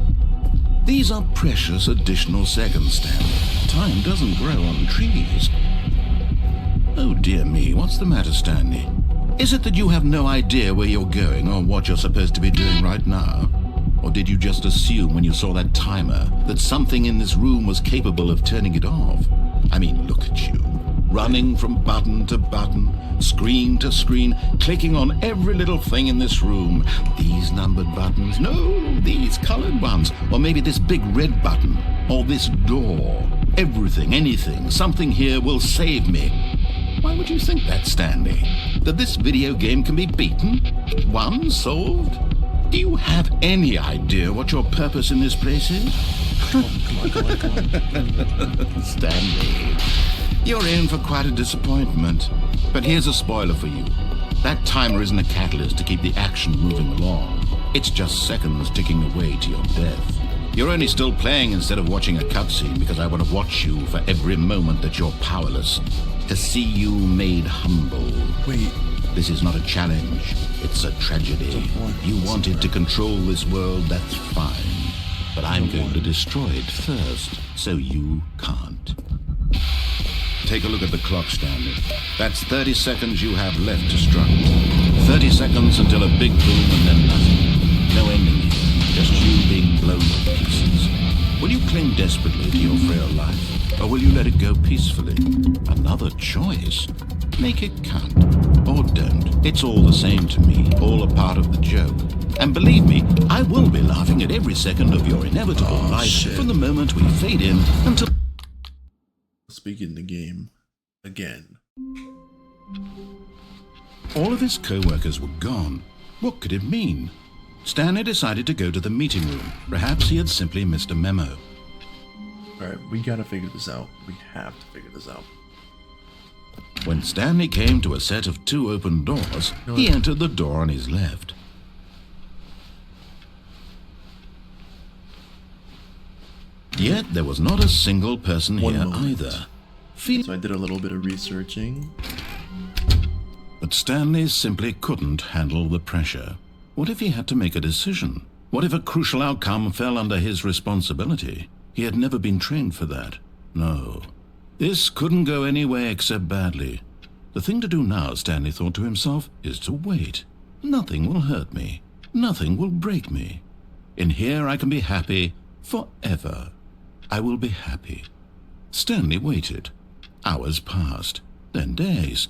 These are precious additional seconds, Stanley. Time doesn't grow on trees. Oh dear me, what's the matter, Stanley? Is it that you have no idea where you're going or what you're supposed to be doing right now? Or did you just assume when you saw that timer that something in this room was capable of turning it off? I mean, look at you. Running from button to button, screen to screen, clicking on every little thing in this room. These numbered buttons, no, these colored ones. Or maybe this big red button, or this door. Everything, anything, something here will save me. Why would you think that, Stanley? That this video game can be beaten? Won? Solved? Do you have any idea what your purpose in this place is?
Come on.
Stanley, you're in for quite a disappointment. But here's a spoiler for you. That timer isn't a catalyst to keep the action moving along. It's just seconds ticking away to your death. You're only still playing instead of watching a cutscene because I want to watch you for every moment that you're powerless. To see you made humble.
Wait.
This is not a challenge. It's a tragedy. You wanted to control this world, that's fine. But I'm going to destroy it first, so you can't. Take a look at the clock, Stanley. That's 30 seconds you have left to struggle. 30 seconds until a big boom and then nothing. No ending here, just you being blown to pieces. Will you cling desperately to your frail life, or will you let it go peacefully? Another choice. Make it count. Or don't. It's all the same to me, all a part of the joke. And believe me, I will be laughing at every second of your inevitable life from the moment we fade in until...
Speaking the game again.
All of his co-workers were gone. What could it mean? Stanley decided to go to the meeting room. Perhaps he had simply missed a memo.
Alright, we gotta figure this out. We have to figure this out.
When Stanley came to a set of 2 open doors, he entered the door on his left. Yet there was not a single person
One
here
moment.
either.
So I did a little bit of researching.
But Stanley simply couldn't handle the pressure. What if he had to make a decision? What if a crucial outcome fell under his responsibility? He had never been trained for that. No. This couldn't go any way except badly. The thing to do now, Stanley thought to himself, is to wait. Nothing will hurt me. Nothing will break me. In here I can be happy forever. I will be happy. Stanley waited. Hours passed, then days.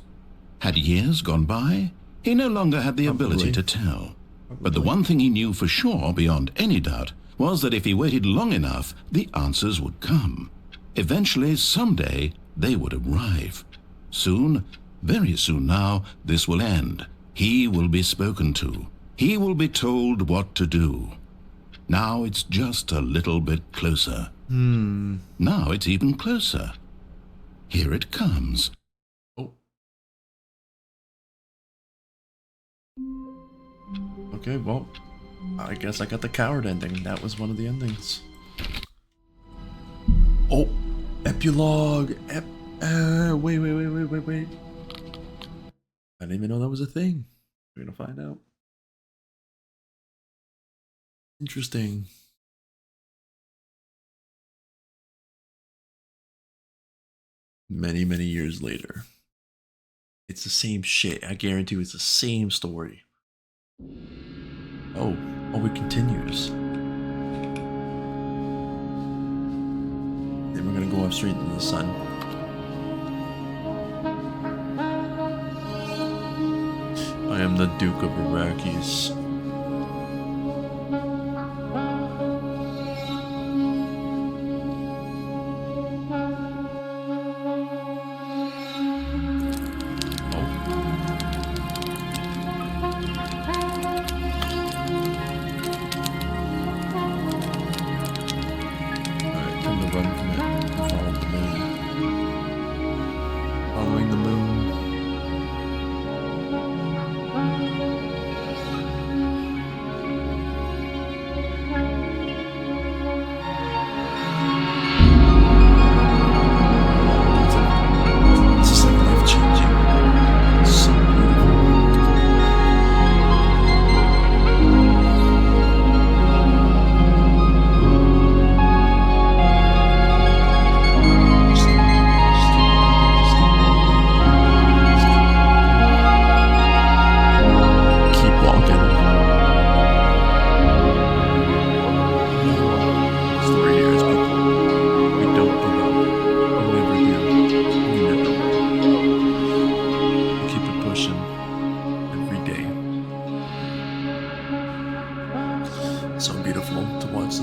Had years gone by? He no longer had the ability to tell. But the one thing he knew for sure, beyond any doubt, was that if he waited long enough, the answers would come. Eventually, someday, they would arrive. Soon, very soon now, this will end. He will be spoken to. He will be told what to do. Now it's just a little bit closer. Now it's even closer. Here it comes.
Oh. Okay, well, I guess I got the coward ending. That was one of the endings. Oh, epilogue. Wait. I didn't even know that was a thing. We're gonna find out. Interesting. Many years later. It's the same shit. I guarantee you it's the same story. Oh, it continues. Then we're gonna go off straight into the sun. I am the Duke of Arrakis.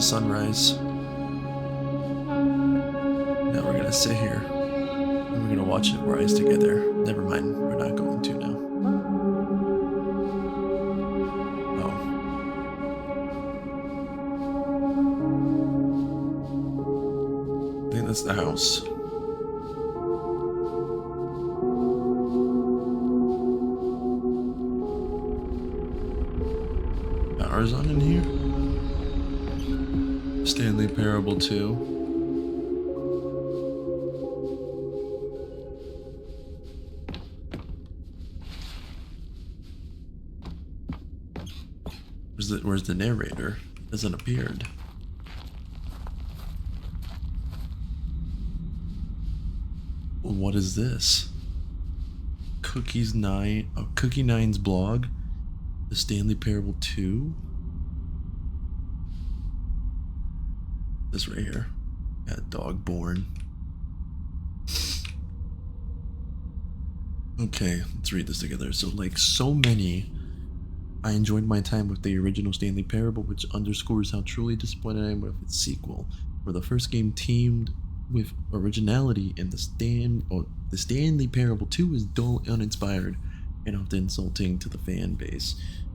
Sunrise. Now we're gonna sit here and we're gonna watch it rise together. Never mind, we're not going to now. Oh. I think that's the house. Power's on in here. Stanley Parable 2. Where's the narrator? Hasn't appeared. What is this? Cookie Nine's blog. The Stanley Parable 2. This right here. Yeah, dog born. Okay, let's read this together. So, like so many, I enjoyed my time with the original Stanley Parable, which underscores how truly disappointed I am with its sequel. Where the first game teamed with originality, and the Stanley Parable 2 is dull, uninspired, and often insulting to the fan base.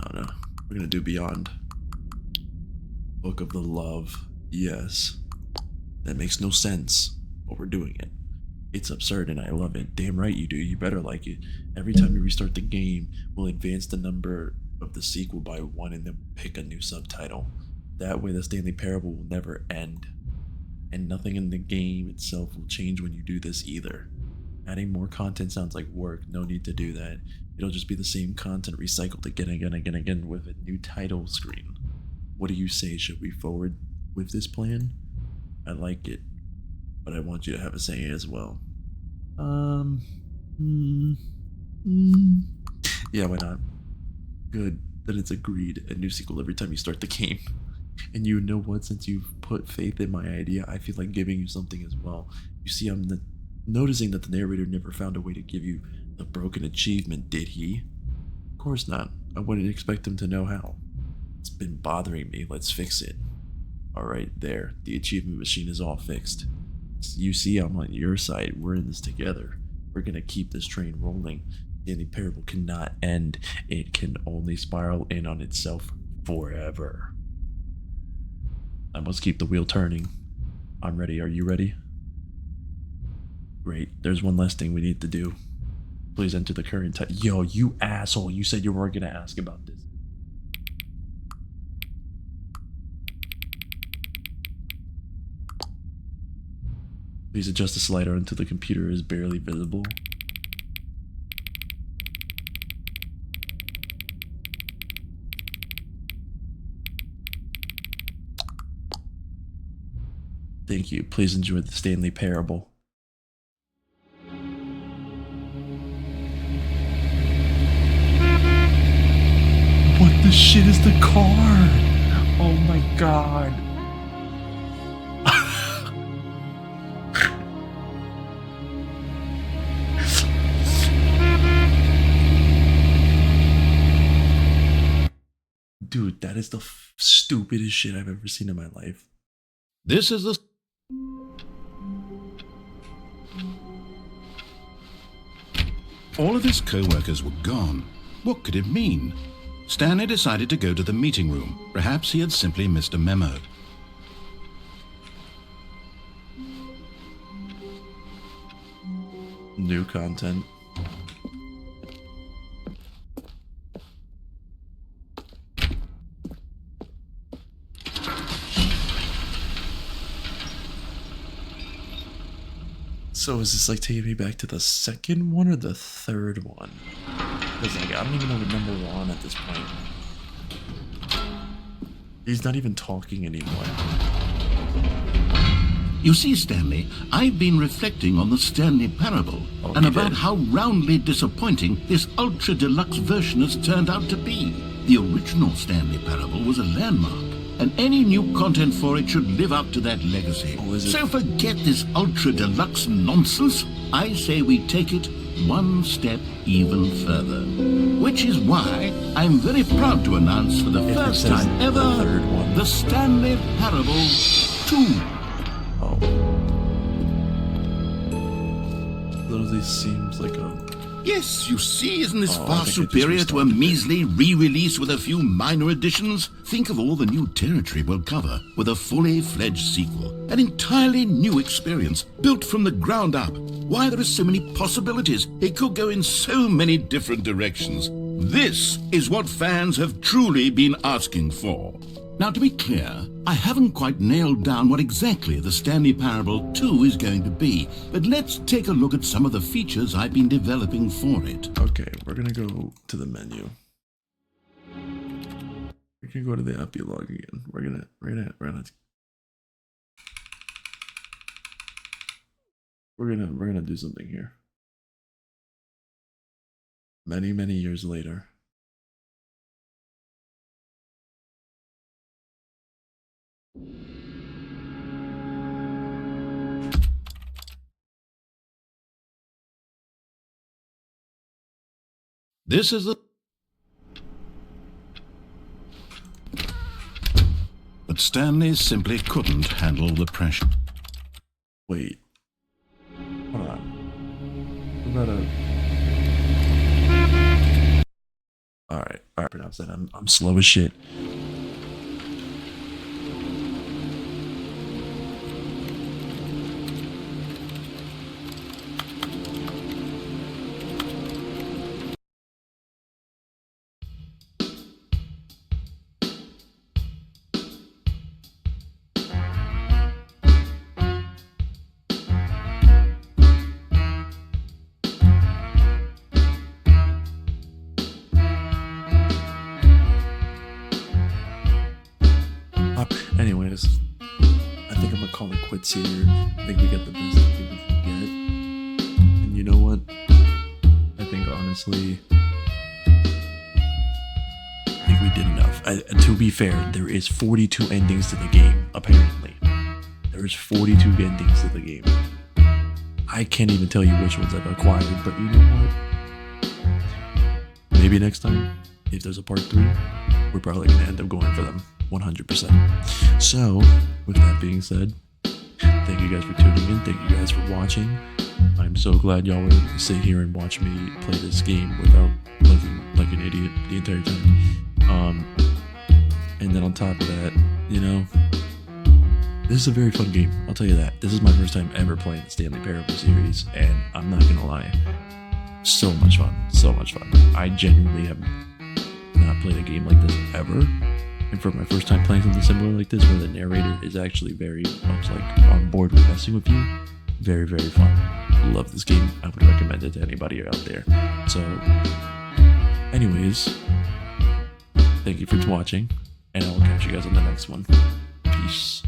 I don't know. We're gonna do Beyond. Book of the Love. Yes. That makes no sense, but we're doing it. It's absurd and I love it. Damn right you do. You better like it. Every time you restart the game, we'll advance the number of the sequel by 1 and then pick a new subtitle. That way the Stanley Parable will never end. And nothing in the game itself will change when you do this either. Adding more content sounds like work. No need to do that. It'll just be the same content recycled again with a new title screen. What do you say? Should we forward with this plan? I like it, but I want you to have a say as well. Yeah, why not? Good, then it's agreed. A new sequel every time you start the game. And you know what? Since you've put faith in my idea, I feel like giving you something as well. You see, I'm noticing that the narrator never found a way to give you the broken achievement, did he? Of course not. I wouldn't expect him to know how. It's been bothering me. Let's fix it. Alright, there. The achievement machine is all fixed. You see, I'm on your side. We're in this together. We're gonna keep this train rolling. Stanley Parable cannot end. It can only spiral in on itself forever. I must keep the wheel turning. I'm ready. Are you ready? Great. There's one last thing we need to do. Please enter the current time. Yo, you asshole. You said you weren't gonna ask about this. Please adjust the slider until the computer is barely visible. Thank you. Please enjoy the Stanley Parable. What the shit is the car? Oh my god. Dude, that is the stupidest shit I've ever seen in my life.
This is the... All of his co-workers were gone. What could it mean? Stanley decided to go to the meeting room. Perhaps he had simply missed a memo.
New content. So is this like taking me back to the second one or the third one? Because like I don't even know what number we're on at this point. He's not even talking anymore.
You see, Stanley, I've been reflecting on the Stanley Parable and about how roundly disappointing this ultra-deluxe version has turned out to be. The original Stanley Parable was a landmark, and any new content for it should live up to that legacy. So forget this ultra-deluxe nonsense. I say we take it one step even further. Which is why I'm very proud to announce for the first time ever, the Stanley Parable 2.
Oh. Literally seems like a...
Yes, you see, isn't this far superior to a measly re-release with a few minor additions? Think of all the new territory we'll cover with a fully fledged sequel. An entirely new experience, built from the ground up. Why, there are so many possibilities. It could go in so many different directions. This is what fans have truly been asking for. Now, to be clear, I haven't quite nailed down what exactly the Stanley Parable 2 is going to be, but let's take a look at some of the features I've been developing for it.
Okay, we're gonna go to the menu. We can go to the epilogue again. We're gonna do something here. Many years later.
This is the... But Stanley simply couldn't handle the pressure.
Wait. Hold on. What about a... Alright, pronounce that. I'm slow as shit. Anyways, I think I'm gonna call it quits here. I think we got the best that people can get. And you know what? I think honestly, I think we did enough. To be fair, there is 42 endings to the game, apparently. There is 42 endings to the game. I can't even tell you which ones I've acquired, but you know what? Maybe next time, if there's a part 3, we're probably gonna end up going for them. 100%. So, with that being said, thank you guys for tuning in. Thank you guys for watching. I'm so glad y'all were able to sit here and watch me play this game without looking like an idiot the entire time. And then on top of that, you know, this is a very fun game. I'll tell you that. This is my first time ever playing the Stanley Parable series, and I'm not gonna lie, so much fun. So much fun. I genuinely have not played a game like this ever. And for my first time playing something similar like this, where the narrator is actually very much like on board with messing with you, very, very fun. Love this game. I would recommend it to anybody out there. So, anyways, thank you for watching, and I will catch you guys on the next one. Peace.